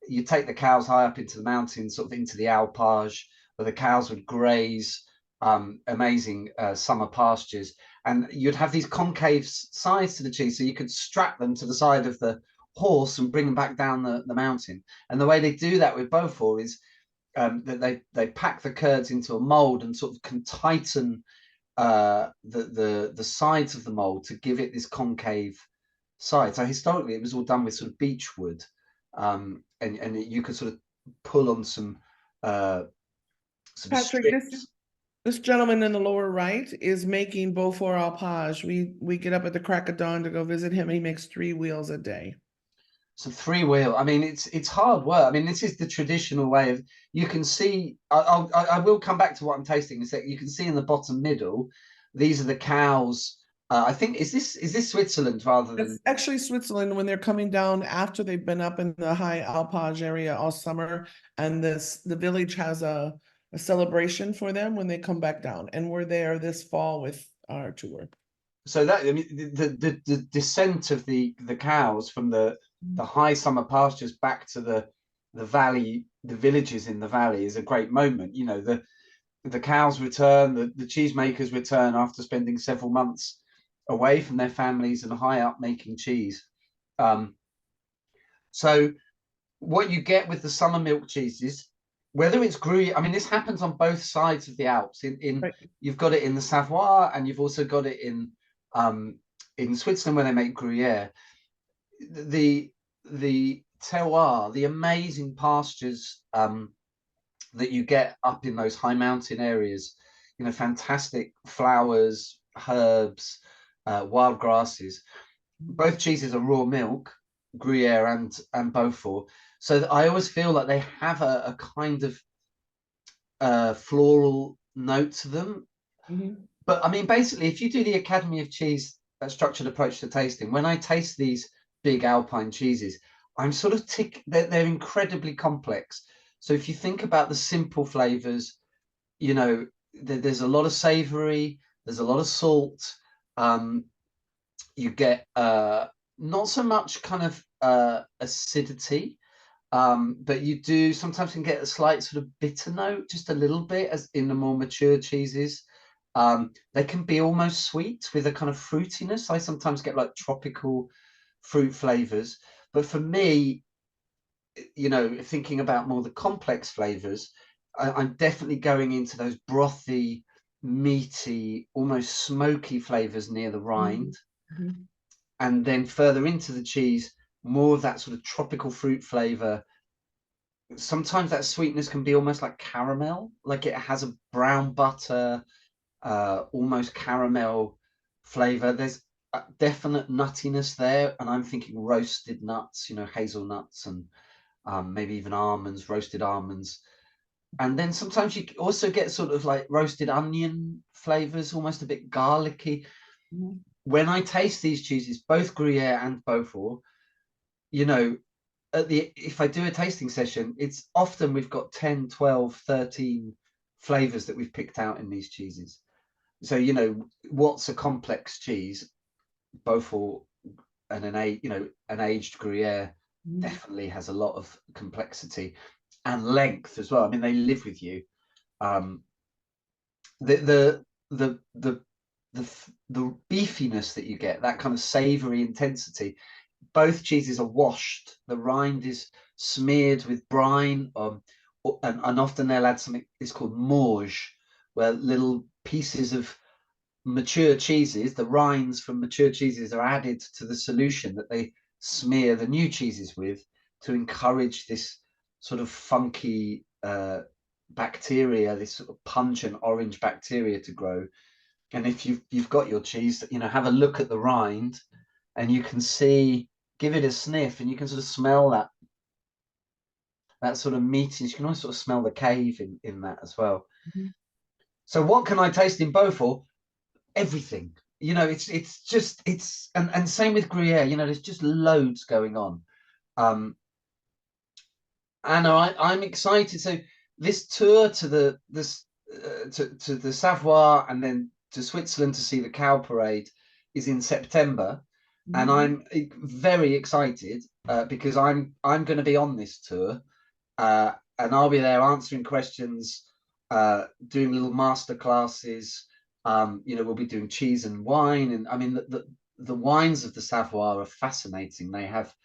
You take the cows high up into the mountains, sort of into the alpage, where the cows would graze amazing summer pastures, and you'd have these concave sides to the cheese, so you could strap them to the side of the horse and bring them back down the mountain. And the way they do that with Beaufort is that they pack the curds into a mold and sort of can tighten the sides of the mold to give it this concave side. So historically, it was all done with sort of beech wood, and you could sort of pull on some
Patrick,
strips.
this gentleman in the lower right is making Beaufort Alpage. We get up at the crack of dawn to go visit him. He makes 3 wheels a day.
So 3 wheel. I mean, it's hard work. I mean, this is the traditional way of. You can see. I will come back to what I'm tasting in a sec. You can see in the bottom middle, these are the cows. I think is this Switzerland rather than.
It's actually Switzerland when they're coming down after they've been up in the high Alpage area all summer, and the village has a celebration for them when they come back down, and we're there this fall with our tour.
So that, I mean, the descent of the cows from the high summer pastures back to the valley, the villages in the valley, is a great moment. You know, the cows return, the cheesemakers return after spending several months away from their families and high up making cheese. So what you get with the summer milk cheeses, whether it's Gruyere, I mean, this happens on both sides of the Alps.
Right.
You've got it in the Savoie, and you've also got it in Switzerland where they make Gruyere. The terroir, the amazing pastures that you get up in those high mountain areas, you know, fantastic flowers, herbs, wild grasses. Both cheeses are raw milk, Gruyere and Beaufort. So I always feel like they have a kind of floral note to them.
Mhm.
But I mean, basically, if you do the Academy of Cheese structured approach to tasting, when I taste these big Alpine cheeses, I'm sort of they're incredibly complex. So if you think about the simple flavors, you know, there's a lot of savory, there's a lot of salt, You get not so much kind of acidity, but you do sometimes can get a slight sort of bitter note, just a little bit, as in the more mature cheeses. They can be almost sweet with a kind of fruitiness. I sometimes get like tropical fruit flavors, but for me, you know, thinking about more the complex flavors, I'm definitely going into those brothy, meaty, almost smoky flavors near the rind.
Mhm.
And then further into the cheese, more of that sort of tropical fruit flavor. Sometimes that sweetness can be almost like caramel, like it has a brown butter, almost caramel flavor. There's a definite nuttiness there, and I'm thinking roasted nuts, you know, hazelnuts and maybe even almonds, roasted almonds. And then sometimes you also get sort of like roasted onion flavors, almost a bit garlicky.
Mhm.
When I taste these cheeses, both Gruyere and Beaufort, you know, if I do a tasting session, it's often we've got 10, 12, 13 flavors that we've picked out in these cheeses. So, you know, what's a complex cheese? Beaufort and an aged Gruyere definitely has a lot of complexity and length as well. I mean, they live with you. The the the the beefiness that you get, that kind of savory intensity. Both cheeses are washed. The rind is smeared with brine, and often they'll add something it's called morge, where little pieces of mature cheeses, the rinds from mature cheeses, are added to the solution that they smear the new cheeses with to encourage this sort of funky bacteria, this sort of pungent orange bacteria to grow. And if you've got your cheese, you know, have a look at the rind, and you can see, give it a sniff, and you can sort of smell that sort of meatiness. You can also sort of smell the cave in that as well.
Mhm.
So what can I taste in Beaufort? Everything. You know, and same with Gruyere. You know, there's just loads going on. Anna, I'm excited. So this tour to the Savoie and then to Switzerland to see the cow parade is in September, and I'm very excited because I'm going to be on this tour, and I'll be there answering questions, doing little master classes. You know, we'll be doing cheese and wine, and I mean the wines of the Savoie are fascinating. They have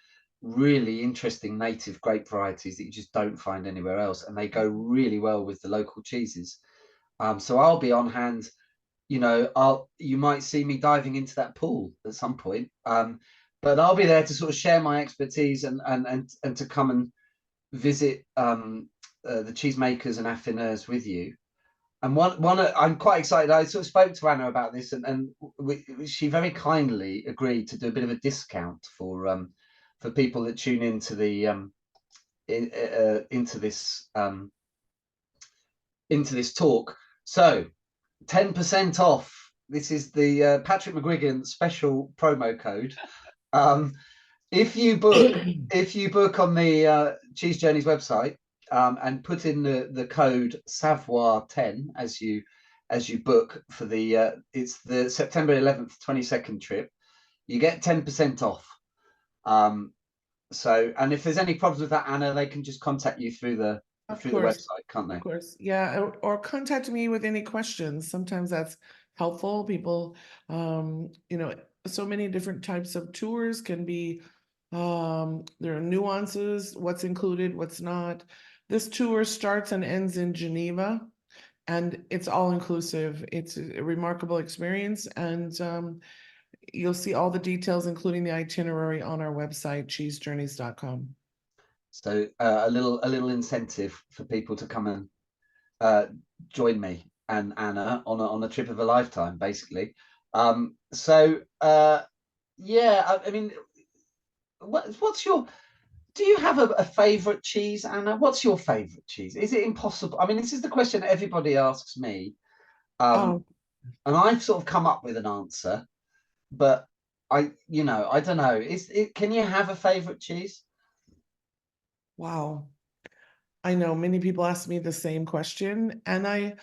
really interesting native grape varieties that you just don't find anywhere else, and they go really well with the local cheeses. So I'll be on hand. You know, you might see me diving into that pool at some point, but I'll be there to sort of share my expertise and to come and visit the cheesemakers and affineurs with you. And I'm quite excited. I sort of spoke to Anna about this, and she very kindly agreed to do a bit of a discount for people that tune into the into this talk. So 10% off. This is the Patrick McGuigan special promo code. If you book on the Cheese Journeys website and put in the code Savoie10 as you book for it's the September 11th 22nd trip, you get 10% off. So, and if there's any problems with that, Anna, they can just contact you through the website, can't they?
Of course, yeah, or contact me with any questions. Sometimes that's helpful. People, you know, so many different types of tours can be, there are nuances, what's included, what's not. This tour starts and ends in Geneva, and it's all inclusive. It's a remarkable experience, and you'll see all the details, including the itinerary, on our website, cheesejourneys.com.
So a little incentive for people to come and join me and Anna on a trip of a lifetime, basically. So yeah, I mean, do you have a favorite cheese, Anna? What's your favorite cheese? Is it impossible? I mean, this is the question everybody asks me. And I've sort of come up with an answer, but I don't know. Can you have a favorite cheese?
Wow. I know many people ask me the same question, and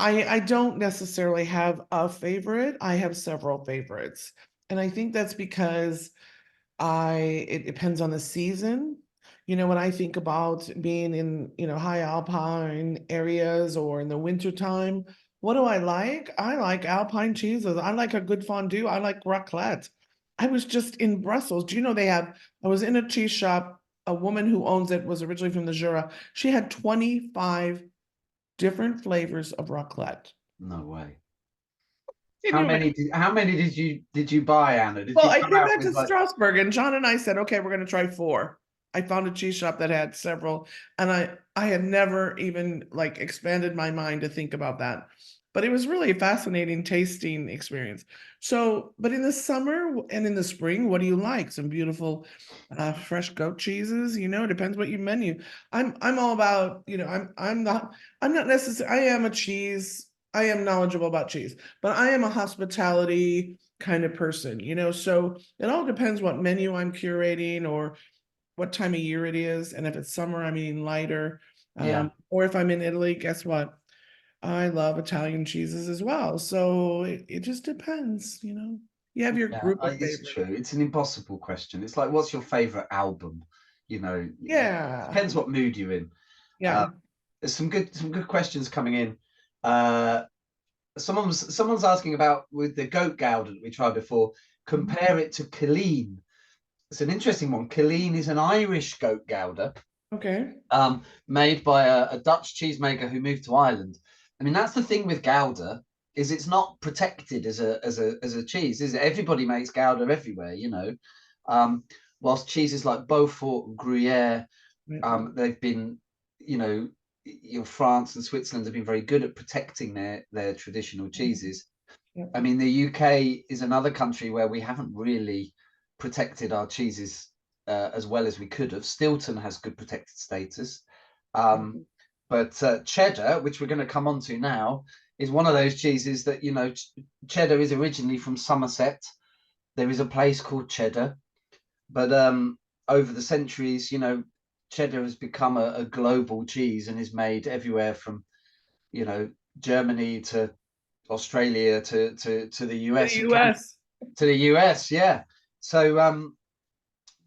I don't necessarily have a favorite. I have several favorites. And I think that's because it depends on the season. You know, when I think about being in, high alpine areas or in the wintertime, what do I like? I like alpine cheeses. I like a good fondue. I like raclette. I was just in Brussels. Do you know I was in a cheese shop. A woman who owns it was originally from the Jura. She had 25 different flavors of raclette.
No way.
Can you imagine?
How many did you buy, Anna? Did
Well,
you
I
come
came
out
back to
with like,
Strasbourg and John and I said, okay, we're going to try 4. I found a cheese shop that had several, and I had never even like expanded my mind to think about that. But it was really a fascinating tasting experience. So, but in the summer and in the spring, what do you like? Some beautiful fresh goat cheeses, depends what you menu. I'm all about, I'm not necessarily, I am knowledgeable about cheese, but I am a hospitality kind of person, so it all depends what menu I'm curating or what time of year it is. And if it's summer, I'm eating lighter.
yeah.
Or if I'm in Italy, guess what? I love Italian cheeses as well. So it just depends, You have your
Yeah,
group of
it's
favorites.
true. It's an impossible question. It's like, what's your favorite album? It
Yeah.
depends what mood you're in. Uh,
Yeah.
there's some good questions coming in. Uh, someone's asking about with the goat gouda that we tried before. Compare it to Colleen. It's an interesting one. Colleen is an Irish goat gouda,
Okay.
made by a Dutch cheesemaker who moved to Ireland. I mean, that's the thing with Gouda, is it's not protected as a cheese, is it? Everybody makes Gouda everywhere, Um, whilst cheeses like Beaufort and Gruyere, they've been, France and Switzerland have been very good at protecting their traditional cheeses.
Yeah.
I mean, the UK is another country where we haven't really protected our cheeses as well as we could have. Stilton has good protected status. But cheddar, which we're going to come on to now, is one of those cheeses that, cheddar is originally from Somerset. There is a place called Cheddar. But over the centuries, cheddar has become a global cheese and is made everywhere from, Germany to Australia to the
The
US and
US.
to the US. Yeah. So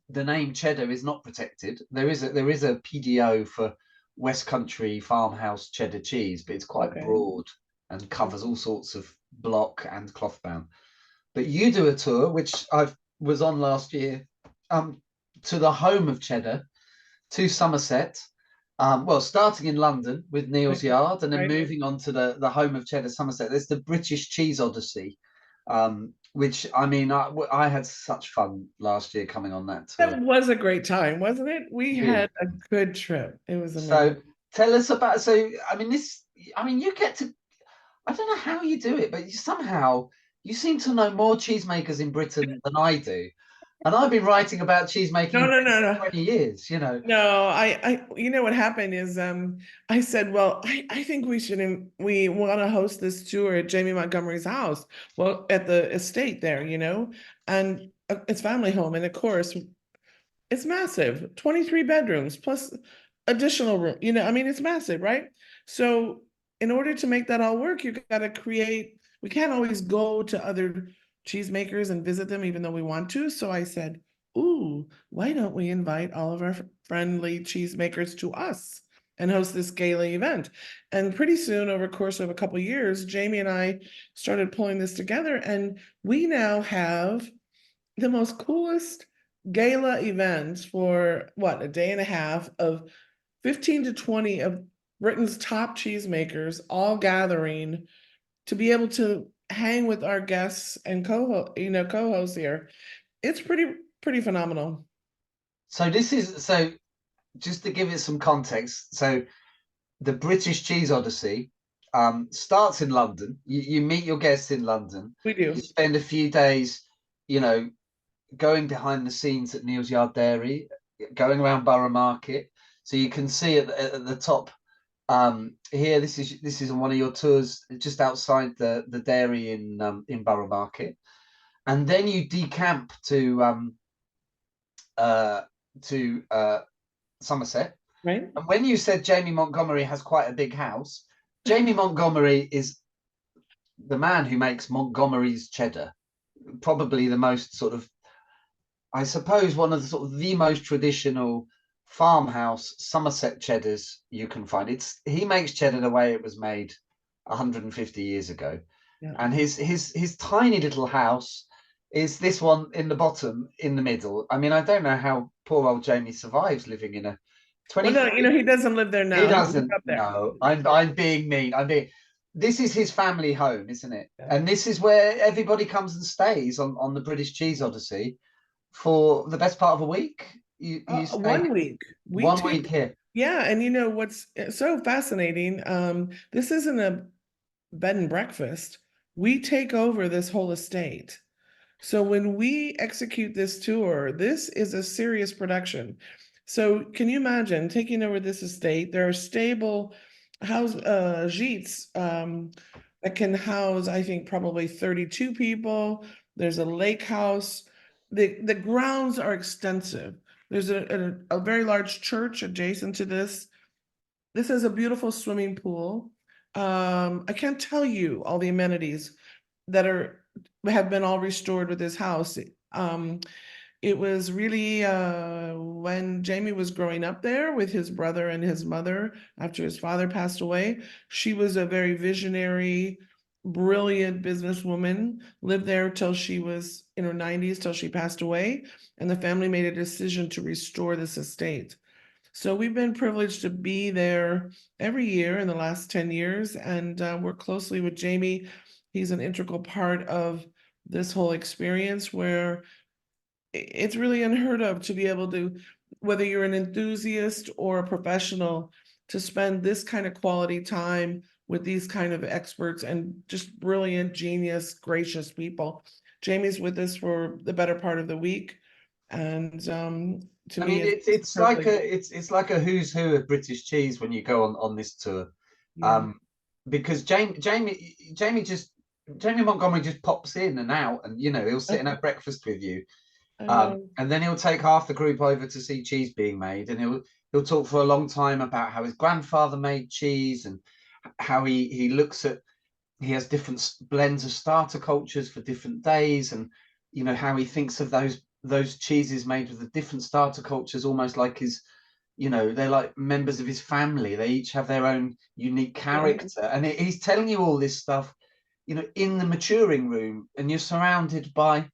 the name cheddar is not protected. There is a PDO for West Country farmhouse cheddar cheese, but it's quite
Okay.
broad and covers all sorts of block and cloth bound. But you do a tour, which I was on last year, to the home of cheddar, to Somerset. Well, starting in London with Neal's Yard, and then
Right.
moving on to the home of cheddar, Somerset. There's the British Cheese Odyssey, which I mean, I had such fun last year coming on that tour.
That was a great time, wasn't it? We
Really.
had a good trip. It was amazing.
So tell us about. So I mean, you get to. I don't know how you do it, but somehow you seem to know more cheesemakers in Britain than I do. And I've been writing about cheesemaking
No,
in
no,
Britain
no,
for
no.
20 years,
No, you know what happened is, I said, well, I think we want to host this tour at Jamie Montgomery's house, well, at the estate there, and it's family home, and of course, it's massive, 23 bedrooms plus additional room, I mean, it's massive, right? So in order to make that all work, you got to we can't always go to other cheesemakers and visit them, even though we want to. So I said, ooh, why don't we invite all of our friendly cheesemakers to us and host this gala event? And pretty soon, over the course of a couple of years, Jamie and I started pulling this together, and we now have the most coolest gala events for a day and a half of 15 to 20 of Britain's top cheesemakers all gathering to be able to hang with our guests and co-hosts here. It's pretty phenomenal.
So just to give it some context. So the British Cheese Odyssey starts in London. You meet your guests in London.
We do.
You spend a few days, going behind the scenes at Neal's Yard Dairy, going around Borough Market. So you can see at the top here. This is on one of your tours just outside the dairy in Borough Market, and then you decamp to Somerset.
Right.
And when you said Jamie Montgomery has quite a big house, Jamie Montgomery is the man who makes Montgomery's cheddar, probably the most sort of, I suppose, one of the sort of the most traditional farmhouse Somerset cheddars you can find. He makes cheddar the way it was made 150 years ago,
Yeah.
and his tiny little house is this one in the bottom, in the middle. I mean, I don't know how poor old Jamie survives living in a
Well,
20.
no, he doesn't live there now.
He
He moved
doesn't.
up there.
No, I'm being mean. This is his family home, isn't it?
Yeah.
And this is where everybody comes and stays on the British Cheese Odyssey for the best part of a week. You stay
1 week. We
1 week
take,
here.
yeah, and what's so fascinating, this isn't a bed and breakfast. We take over this whole estate. So when we execute this tour, this is a serious production. So can you imagine taking over this estate? There are stable house gîtes that can house, I think, probably 32 people. There's a lake house. The grounds are extensive. There's a very large church adjacent to this. This is a beautiful swimming pool. I can't tell you all the amenities that have been all restored with this house. It was really when Jamie was growing up there with his brother and his mother after his father passed away. She was a very visionary, brilliant businesswoman, lived there till she was in her 90s, till she passed away, and the family made a decision to restore this estate. So we've been privileged to be there every year in the last 10 years and work closely with Jamie. He's an integral part of this whole experience where it's really unheard of to be able to, whether you're an enthusiast or a professional, to spend this kind of quality time with these kind of experts and just brilliant, genius, gracious people. Jamie's with us for the better part of the week. And to
I
me,
mean, it's like it's like a who's who of British cheese when you go on this tour.
yeah.
Because Jamie Montgomery just pops in and out, and he'll sit and have breakfast with you.
I know.
And then he'll take half the group over to see cheese being made, and he'll talk for a long time about how his grandfather made cheese and how he looks at, he has different blends of starter cultures for different days, and how he thinks of those cheeses made with the different starter cultures almost like his, they're like members of his family. They each have their own unique character, and he's telling you all this stuff in the maturing room, and you're surrounded by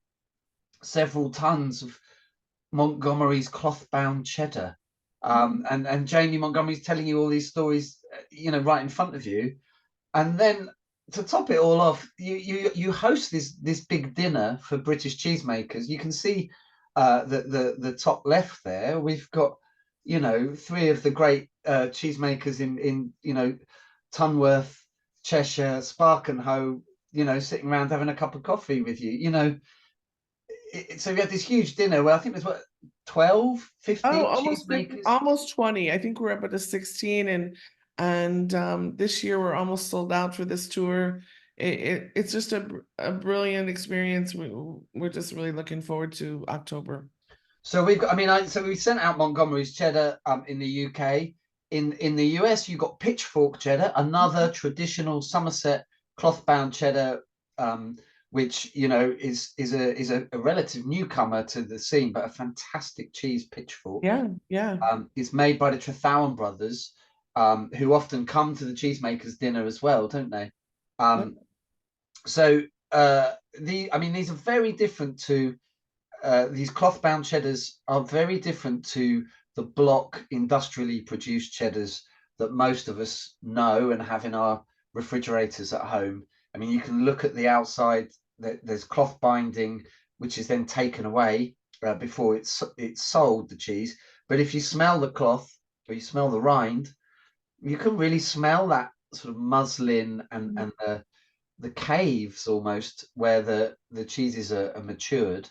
several tons of Montgomery's cloth-bound cheddar. And Jamie Montgomery's telling you all these stories, right in front of you. And then to top it all off, you host this big dinner for British cheesemakers. You can see the top left there. We've got three of the great cheesemakers in Tunworth, Cheshire, Sparkenhoe, sitting around having a cup of coffee with you. So we had this huge dinner where I think there's 12, 15 cheesemakers.
Almost 20. I think we're up at the 16, and this year we're almost sold out for this tour. It's just a brilliant experience. We're just really looking forward to October.
So we've got, so we sent out Montgomery's cheddar in the UK. In the US, you got Pitchfork cheddar, another traditional Somerset cloth-bound cheddar, which is a relative newcomer to the scene, but a fantastic cheese. Pitchfork.
Yeah.
It's made by the Trethowan brothers, who often come to the cheesemakers dinner as well, don't they? So these are very different to these cloth-bound cheddars are very different to the block industrially produced cheddars that most of us know and have in our refrigerators at home. I mean, you can look at the outside. There's cloth binding, which is then taken away before it's sold, the cheese. But if you smell the cloth or you smell the rind, you can really smell that sort of muslin and the caves almost where the cheeses are matured.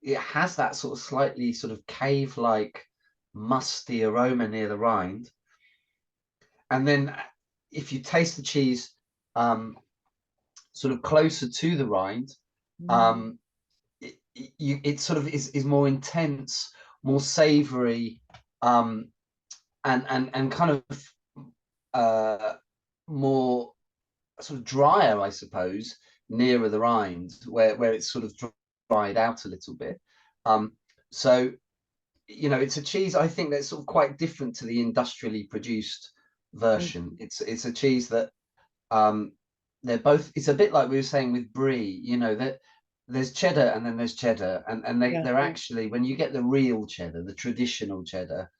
It has that sort of slightly sort of cave-like musty aroma near the rind. And then if you taste the cheese sort of closer to the rind, it sort of is more intense, more savory, and kind of more sort of drier, I suppose, nearer the rind, where it's sort of dried out a little bit. So you know, it's a cheese I think that's sort of quite different to the industrially produced version. It's a cheese that they're both. It's a bit like we were saying with brie. You know that there's cheddar and then there's cheddar, and they're actually, when you get the real cheddar, the traditional cheddar,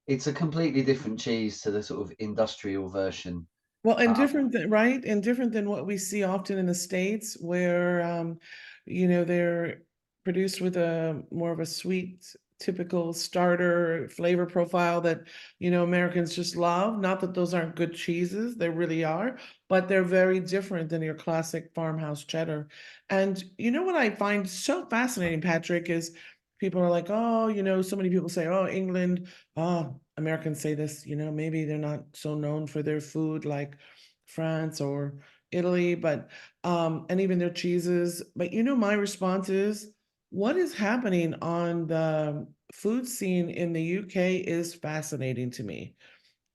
it's a completely different cheese to the sort of industrial version.
Well, and
Um,
different than, right? And different than what we see often in the States where, you know, they're produced with a more of a sweet, typical starter flavor profile that, you know, Americans just love. Not that those aren't good cheeses, they really are, but they're very different than your classic farmhouse cheddar. And you know what I find so fascinating, Patrick, is people are like, oh, you know, so many people say, oh, England, oh, Americans say this, you know, maybe they're not so known for their food like France or Italy, but and even their cheeses. But you know, my response is, what is happening on the food scene in the UK is fascinating to me.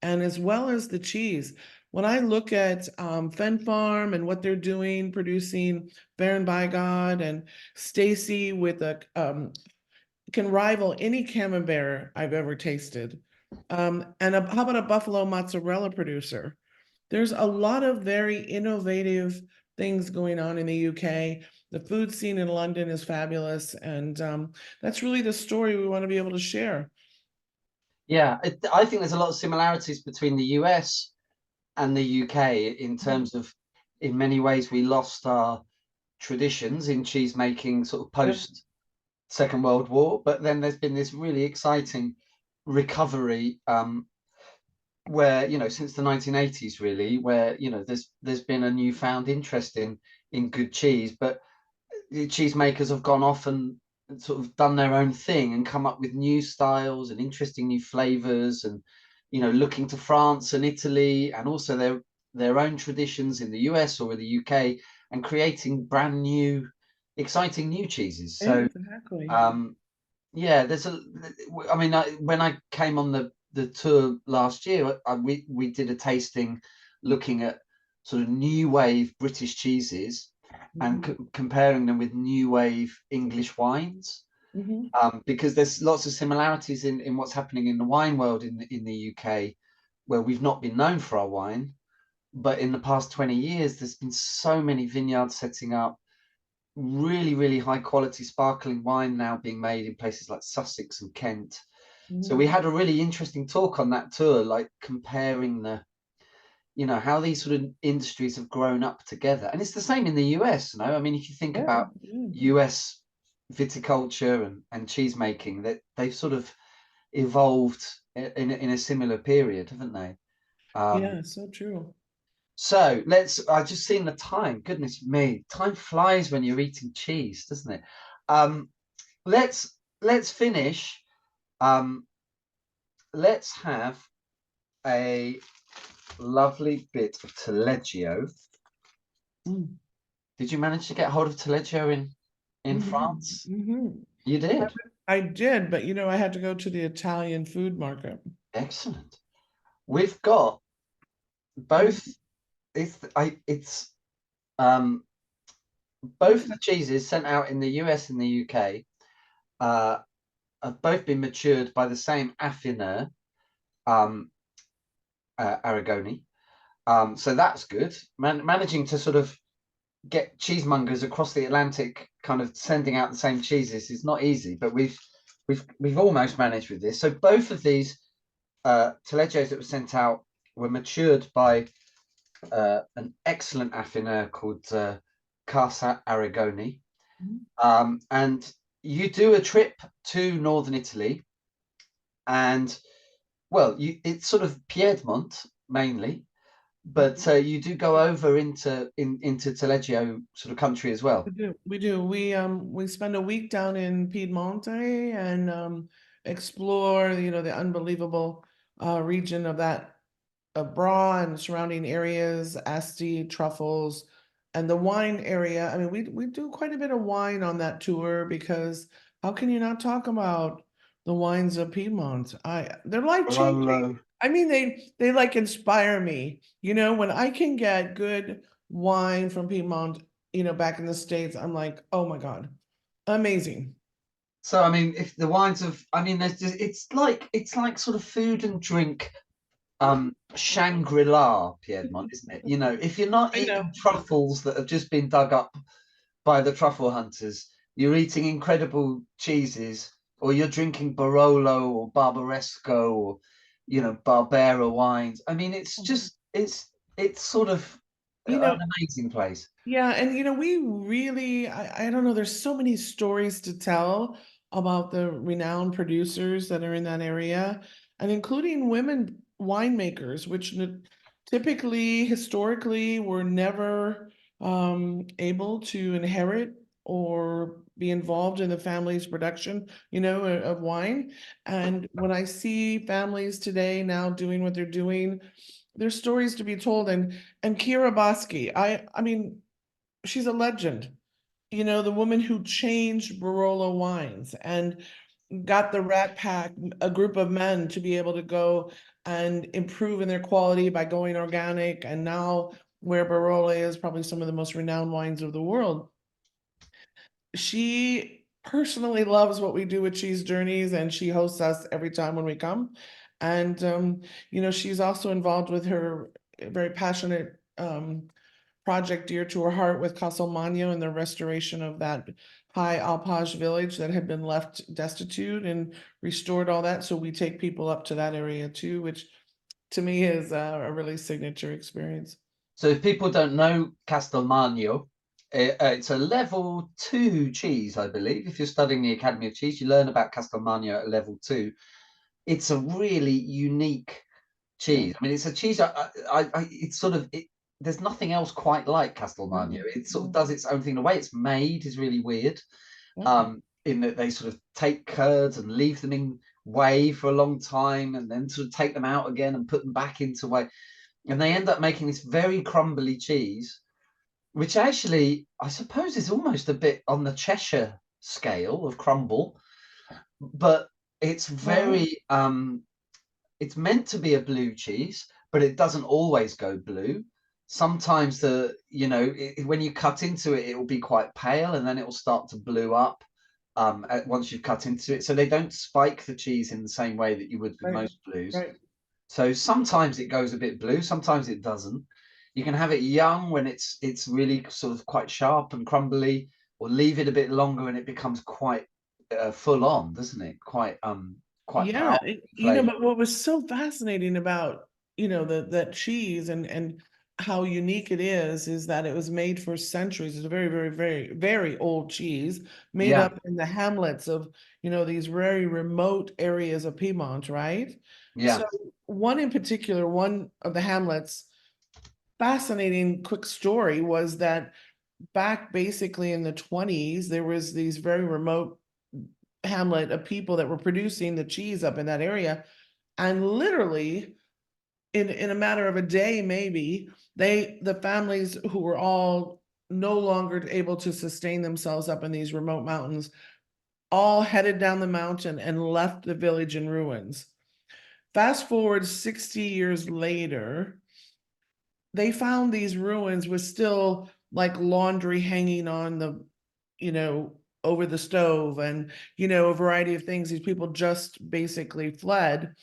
And as well as the cheese. When I look at Fen Farm and what they're doing, producing Baron by God and Stacy with a can rival any camembert I've ever tasted. And how about a buffalo mozzarella producer? There's a lot of very innovative things going on in the UK. The food scene in London is fabulous, and that's really the story we want to be able to share.
yeah, I think there's a lot of similarities between the US and the UK in terms of, in many ways, we lost our traditions in cheese making sort of post Second World War, but then there's been this really exciting recovery, where, you know, since the 1980s really, where, you know, there's been a newfound interest in good cheese, but the cheesemakers have gone off and sort of done their own thing and come up with new styles and interesting new flavors, and, you know, looking to France and Italy and also their own traditions in the US or the UK, and creating brand new exciting new cheeses. So
Exactly.
yeah, I mean, when I came on the tour last year, we did a tasting looking at sort of new wave British cheeses and comparing them with new wave English wines, because there's lots of similarities in what's happening in the wine world in the UK, where we've not been known for our wine, but in the past 20 years, there's been so many vineyards setting up, really, really high quality sparkling wine now being made in places like Sussex and Kent. So we had a really interesting talk on that tour, like comparing you know, how these sort of industries have grown up together. And it's the same in the US, you know. I mean, if you think about US viticulture and cheese making, that they've sort of evolved in a similar period, haven't they?
Yeah, so true.
So I just seen the time. Goodness me, time flies when you're eating cheese, doesn't it? Let's finish. Let's have a lovely bit of taleggio. Did you manage to get hold of taleggio in France? You did.
I did, but you know, I had to go to the Italian food market.
Excellent. We've got both. It's both the cheeses sent out in the US and the UK have both been matured by the same affineur, Aragoni. So that's good. Managing to sort of get cheesemongers across the Atlantic kind of sending out the same cheeses is not easy, but we've almost managed with this. So both of these taleggio's that were sent out were matured by an excellent affineur called Casa Aragoni. And you do a trip to northern Italy, and well, it's sort of Piedmont mainly, but you do go over into Taleggio sort of country as well.
We do. We spend a week down in Piedmonte and explore, you know, the unbelievable region of that Bra and surrounding areas, Asti, truffles, and the wine area. I mean, we do quite a bit of wine on that tour because how can you not talk about the wines of Piedmont? They're life-changing. I mean, they like inspire me. You know, when I can get good wine from Piedmont, you know, back in the States, I'm like, oh my God, amazing.
So I mean, if the wines of, I mean, there's just, it's like sort of food and drink, Shangri-La, Piedmont, isn't it? You know, if you're not
I know.
eating truffles that have just been dug up by the truffle hunters, you're eating incredible cheeses, or you're drinking Barolo or Barbaresco or, you know, Barbera wines. I mean, it's just it's sort of
You
an
know,
amazing place.
yeah, and you know, we really, I don't know, there's so many stories to tell about the renowned producers that are in that area, and including women winemakers, which typically, historically, were never able to inherit or be involved in the family's production, you know, of wine. And when I see families today now doing what they're doing, there's stories to be told. And Kira Bosky, I mean, she's a legend. You know, the woman who changed Barolo wines and got the Rat Pack, a group of men, to be able to go and improve in their quality by going organic. And now, where Barolo is probably some of the most renowned wines of the world, she personally loves what we do with Cheese Journeys, and she hosts us every time when we come. And you know, she's also involved with her very passionate project dear to her heart with Castelmagno and the restoration of that high alpage village that had been left destitute, and restored all that. So we take people up to that area too, which to me is a really signature experience.
So if people don't know Castelmagno, it's a level 2 cheese, I believe. If you're studying the Academy of Cheese, you learn about Castelmagno at level 2. It's a really unique cheese. I mean, it's a cheese. It's sort of it. There's nothing else quite like Castelmagno. It sort of does its own thing. The way it's made is really weird. In that they sort of take curds and leave them in whey for a long time, and then sort of take them out again and put them back into whey, and they end up making this very crumbly cheese, which actually I suppose is almost a bit on the Cheshire scale of crumble, but it's very it's meant to be a blue cheese, but it doesn't always go blue. Sometimes when you cut into it, it will be quite pale, and then it will start to blue up once you've cut into it. So they don't spike the cheese in the same way that you would with
Right,
most blues.
right.
So sometimes it goes a bit blue, sometimes it doesn't. You can have it young when it's really sort of quite sharp and crumbly, or leave it a bit longer and it becomes quite full on, doesn't it? Quite
Yeah,
powerful
you know,
flavor.
but what was so fascinating about, you know, that cheese and how unique it is that it was made for centuries. It's a very, very, very, very old cheese made
Yeah,
up in the hamlets of, you know, these very remote areas of Piedmont, right?
yeah.
So one in particular, one of the hamlets, fascinating quick story was that back basically in the 20s, there was these very remote hamlet of people that were producing the cheese up in that area, and literally in a matter of a day, maybe the families who were all no longer able to sustain themselves up in these remote mountains all headed down the mountain and left the village in ruins. Fast forward 60 years later, they found these ruins with still like laundry hanging on the, you know, over the stove, and, you know, a variety of things. These people just basically fled.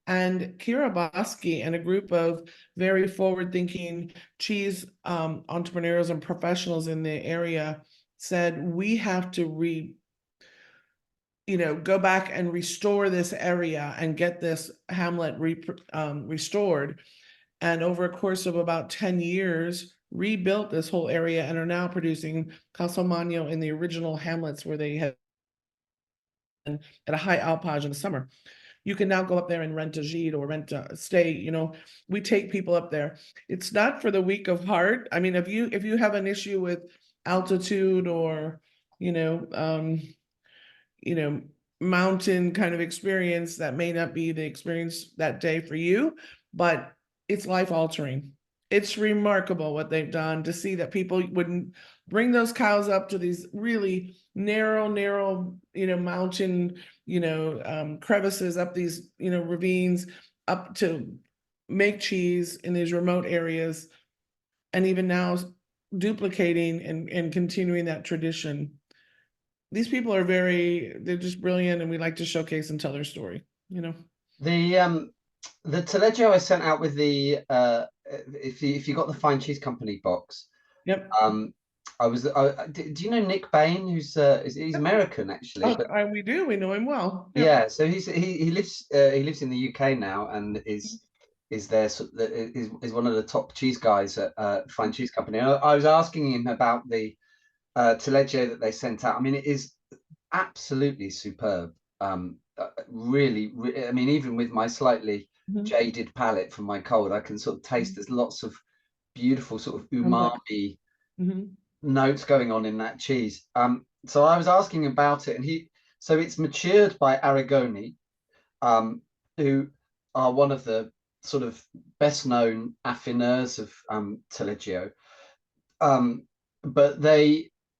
And Kira Bosky and a group of very forward-thinking cheese entrepreneurs and professionals in the area said, we have to go back and restore this area and get this hamlet restored. And over a course of about 10 years, rebuilt this whole area and are now producing Castelmagno in the original hamlets where they had at a high alpage in the summer. You can now go up there and rent a gîte or rent a stay. You know, we take people up there. It's not for the weak of heart. I mean, if you have an issue with altitude or, you know, you know, mountain kind of experience, that may not be the experience that day for you, but it's life altering. It's remarkable what they've done to see that people wouldn't bring those cows up to these really narrow, you know, mountain, you know, crevices up these, you know, ravines, up to make cheese in these remote areas, and even now duplicating and continuing that tradition. These people are they're just brilliant, and we like to showcase and tell their story, you know.
The taleggio I sent out with the if you got the Fine Cheese Company box.
Yep.
Do you know Nick Bain, who's he's American actually?
Oh,
but
we know him well. Yep.
yeah, so he lives in the UK now, and is there is one of the top cheese guys at Fine Cheese Company. And I was asking him about the taleggio that they sent out. I mean, it is absolutely superb. Really, I mean, even with my slightly jaded palate from my cold, I can sort of taste there's lots of beautiful sort of umami notes going on in that cheese. So I was asking about it, and so it's matured by Aragoni, who are one of the sort of best known affineurs of taleggio. But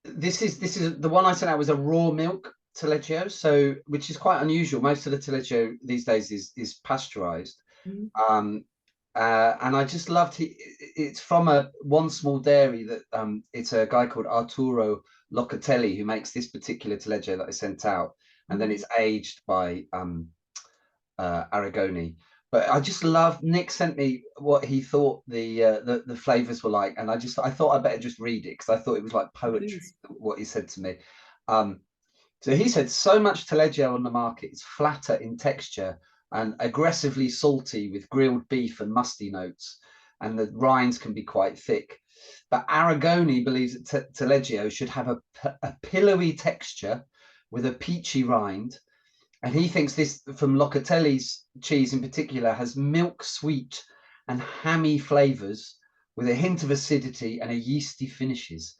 this is the one I sent out was a raw milk taleggio, so which is quite unusual. Most of the taleggio these days is pasteurized. And I just loved it's from one small dairy that it's a guy called Arturo Locatelli who makes this particular taleggio that I sent out, and then it's aged by Aragoni. But I just love, Nick sent me what he thought the flavors were like, and I thought I better just read it because I thought it was like poetry. What he said to me. So he said, so much taleggio on the market is flatter in texture and aggressively salty with grilled beef and musty notes, and the rinds can be quite thick. But Aragoni believes that taleggio should have a pillowy texture with a peachy rind, and he thinks this, from Locatelli's cheese in particular, has milk sweet and hammy flavors with a hint of acidity and a yeasty finish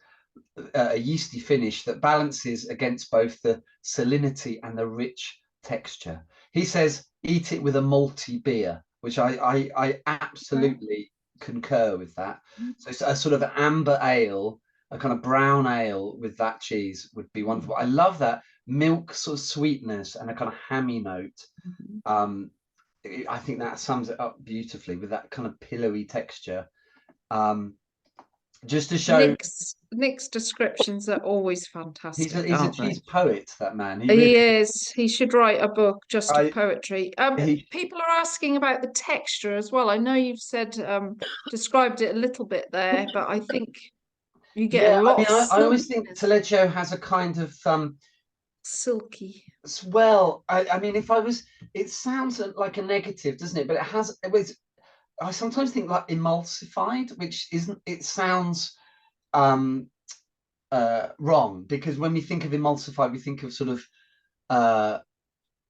that balances against both the salinity and the rich texture. He says, eat it with a malty beer, which I absolutely concur with that. So it's a sort of amber ale, a kind of brown ale with that cheese would be wonderful. I love that milk sort of sweetness and a kind of hammy note. I think that sums it up beautifully with that kind of pillowy texture. Just to show
Nick's descriptions are always fantastic.
He's a cheese poet, that man.
He is. He should write a book just of poetry.
People
are asking about the texture as well. I know you've said described it a little bit there, but I think you get a lot.
I always think taleggio has a kind of
silky.
Well, I mean, it sounds like a negative, doesn't it? But I sometimes think like emulsified, which isn't. It sounds wrong, because when we think of emulsified, we think of sort of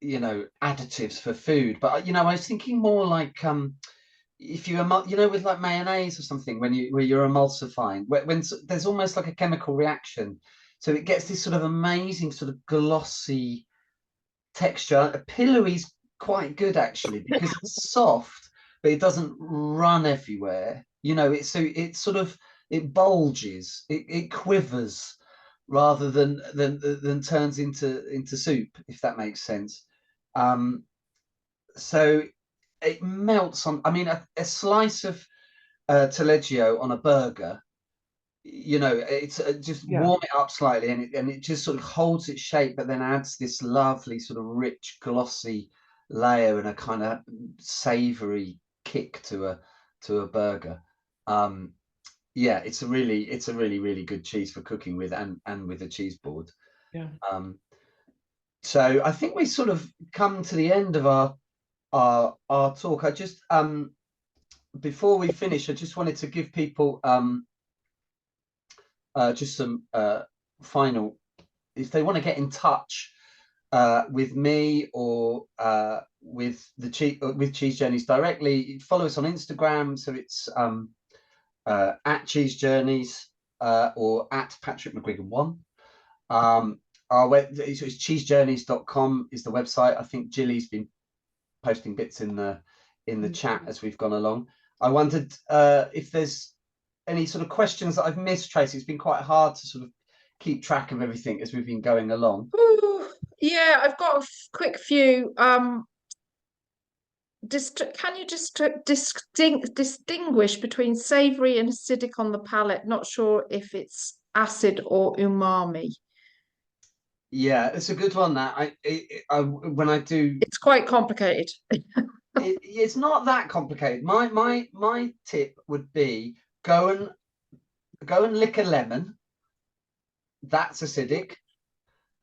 additives for food. But I was thinking more like if you with like mayonnaise or something, where you're emulsifying, when there's almost like a chemical reaction, so it gets this sort of amazing sort of glossy texture. Pillowy's quite good actually, because it's soft, but it doesn't run everywhere. It bulges, it quivers, rather than turns into soup, if that makes sense. So it melts on. I mean, a slice of taleggio on a burger. It's just warm it up slightly, and it just sort of holds its shape, but then adds this lovely sort of rich, glossy layer and a kind of savoury kick to a burger. Yeah, it's a really good cheese for cooking with, and with a cheese board.
Yeah.
So I think we sort of come to the end of our talk. I just before we finish, I just wanted to give people just some final, if they want to get in touch with me or with Cheese Journeys directly, follow us on Instagram. So it's at Cheese Journeys or at Patrick McGuigan 1. Our web, so it's cheesejourneys.com is the website. I think Jilly's been posting bits in the chat as we've gone along. I wondered if there's any sort of questions that I've missed, Tracy. It's been quite hard to sort of keep track of everything as we've been going along.
Ooh, yeah, I've got a quick few. can you just distinguish between savoury and acidic on the palate? Not sure if it's acid or umami.
Yeah, it's a good one. That when I do,
It's quite complicated.
it's not that complicated. My tip would be go and lick a lemon. That's acidic.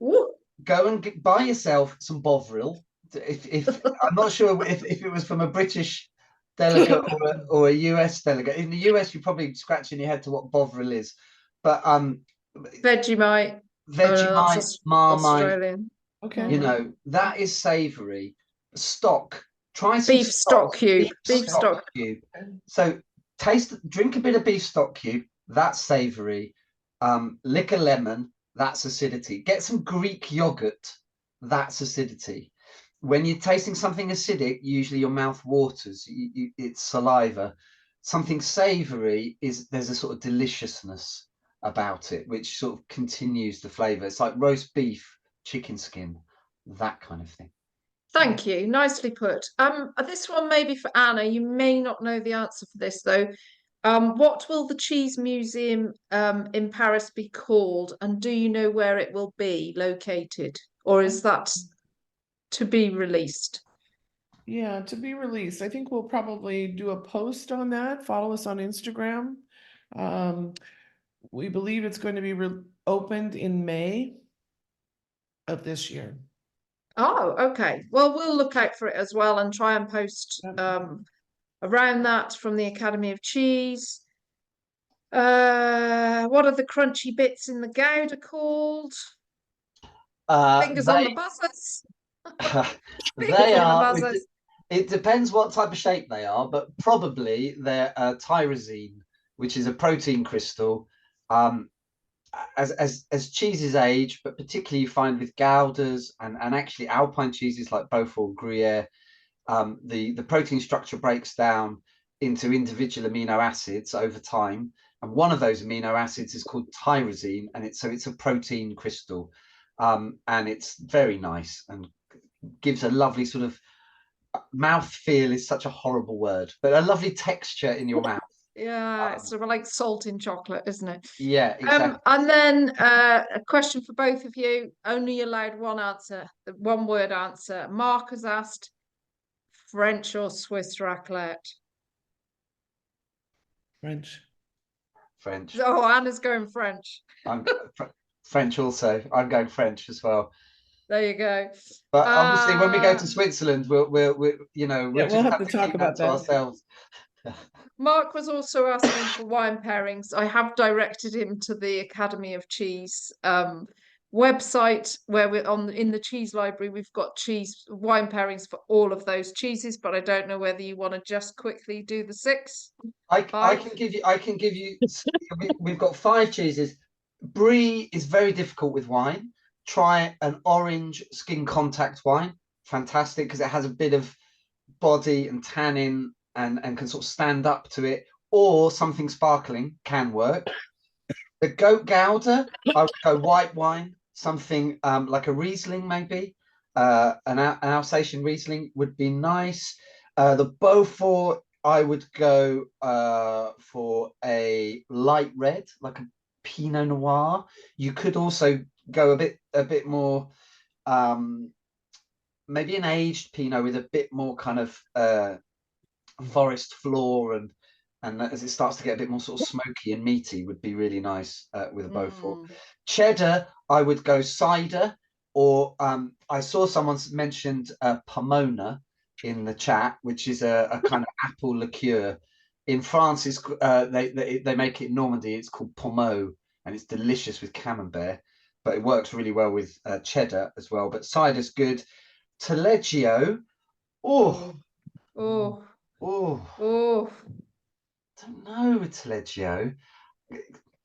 Ooh.
Go and buy yourself some Bovril. If I'm not sure if it was from a British delegate or a US delegate. In the US, you're probably scratching your head to what Bovril is, but
Vegemite.
Vegemite, Marmite,
Australian.
Okay.
you know, that is savoury. Stock. Try some
Beef stock cube.
Beef stock cube. So drink a bit of beef stock cube. That's savoury. Lick a lemon. That's acidity. Get some Greek yogurt. That's acidity. When you're tasting something acidic, usually your mouth waters. It's saliva. Something savoury there's a sort of deliciousness about it, which sort of continues the flavour. It's like roast beef, chicken skin, that kind of thing.
Thank you. Nicely put. This one may be for Anna. You may not know the answer for this though. What will the cheese museum in Paris be called, and do you know where it will be located, or is that to be released?
Yeah, to be released. I think we'll probably do a post on that. Follow us on Instagram. We believe it's going to be opened in May of this year.
Oh, okay. Well, we'll look out for it as well and try and post around that from the Academy of Cheese. What are the crunchy bits in the Gouda called? Fingers on the buzzers.
They are. It depends what type of shape they are, but probably they're tyrosine, which is a protein crystal. As cheeses age, but particularly you find with Goudas and actually Alpine cheeses like Beaufort, Gruyere, the protein structure breaks down into individual amino acids over time, and one of those amino acids is called tyrosine, and it's a protein crystal, and it's very nice and gives a lovely sort of mouth feel. Is such a horrible word, but a lovely texture in your mouth.
Yeah, it's sort of like salt in chocolate, isn't it?
Yeah, exactly.
And then a question for both of you. Only allowed one answer, the one word answer. Mark has asked French or Swiss raclette?
French.
Oh, Anna's going French.
I'm French also. I'm going French as well.
There you go.
But obviously, when we go to Switzerland, we'll just
have to talk about that
to ourselves.
Mark was also asking for wine pairings. I have directed him to the Academy of Cheese website where we're in the cheese library. We've got wine pairings for all of those cheeses, but I don't know whether you want to just quickly do the 6.
I can give you. We've got 5 cheeses. Brie is very difficult with wine. Try an orange skin contact wine. Fantastic, because it has a bit of body and tannin and can sort of stand up to it, or something sparkling can work. The goat Gouda, I would go white wine, something like a Riesling maybe. An Alsatian Riesling would be nice. The Beaufort, I would go for a light red, like a Pinot Noir. You could also go a bit more, maybe an aged Pinot with a bit more kind of forest floor, and as it starts to get a bit more sort of smoky and meaty, would be really nice with a Beaufort. Cheddar, I would go cider, or I saw someone mentioned Pomona in the chat, which is a kind of apple liqueur. In France, it's they make it in Normandy. It's called Pommeau, and it's delicious with camembert, but it works really well with cheddar as well. But cider's good. Taleggio, oh. Don't know with Taleggio.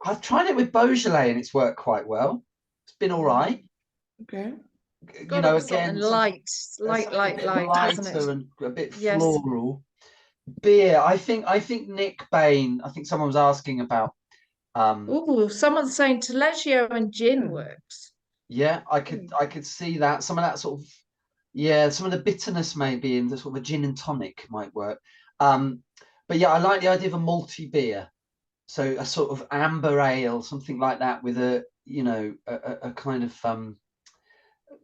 I've tried it with Beaujolais and it's worked quite well. It's been all right.
Okay.
You know, again, light, hasn't it?
And a bit floral. Beer. I think Nick Bain. I think someone was asking about.
Someone's saying Taleggio and gin works.
Yeah, I could see that. Some of that sort of, Yeah, some of the bitterness maybe in the sort of a gin and tonic might work. But yeah, I like the idea of a malty beer. So a sort of amber ale, something like that, with a, you know, a kind of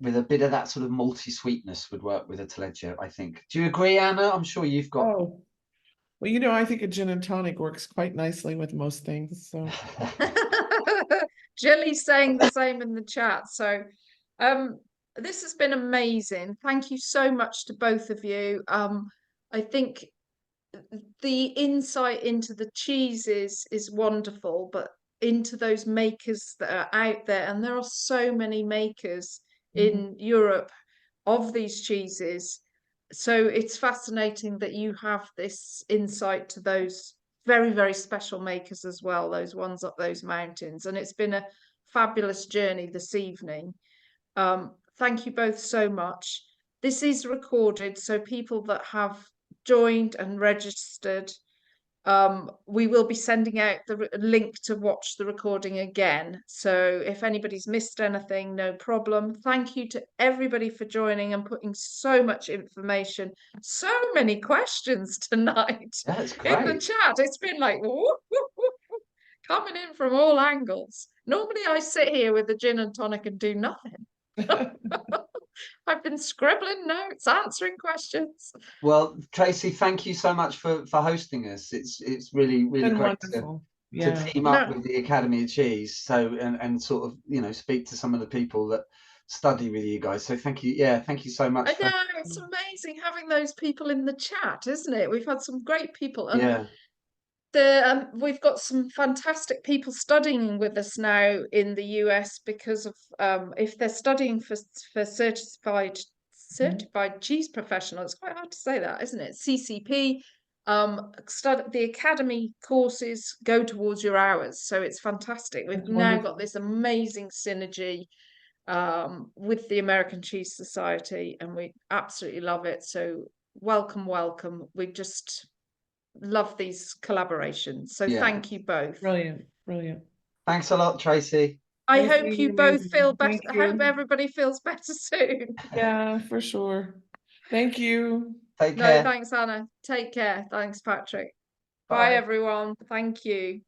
with a bit of that sort of malty sweetness would work with a taleggio, I think. Do you agree, Anna? I'm sure you've got.
Oh, well, you know, I think a gin and tonic works quite nicely with most things. So
Jilly's saying the same in the chat. So this has been amazing. Thank you so much to both of you. I think the insight into the cheeses is wonderful, but into those makers that are out there, and there are so many makers in Europe of these cheeses. So it's fascinating that you have this insight to those very, very special makers as well, those ones up those mountains. And it's been a fabulous journey this evening. Thank you both so much. This is recorded, so people that have joined and registered, we will be sending out the link to watch the recording again. So if anybody's missed anything, no problem. Thank you to everybody for joining and putting so much information, so many questions tonight
That's
in the
great.
chat. It's been like coming in from all angles. Normally I sit here with the gin and tonic and do nothing. I've been scribbling notes, answering questions.
Well, Tracy, thank you so much for hosting us. It's really, really
been
great
wonderful.
to
Yeah.
team up with the Academy of Cheese. So and sort of, you know, speak to some of the people that study with you guys. So thank you. Yeah, thank you so much.
I know, it's amazing having those people in the chat, isn't it? We've had some great people, and
Yeah.
we've got some fantastic people studying with us now in the US because of if they're studying for certified cheese professional. It's quite hard to say that, isn't it? CCP. The academy courses go towards your hours, so it's fantastic. We've
That's
now
wonderful.
got this amazing synergy with the American Cheese Society, and we absolutely love it. So welcome, welcome. We just love these collaborations. So
Yeah.
thank you both.
Brilliant, brilliant.
Thanks a lot, Tracy.
I
Tracy,
hope you
you're
both
amazing.
feel better.
Thank
I hope
you.
everybody feels better soon.
Yeah, for sure. Thank you.
Take
No,
care.
thanks, Anna. Take care. Thanks, Patrick. Bye,
Bye.
everyone. Thank you.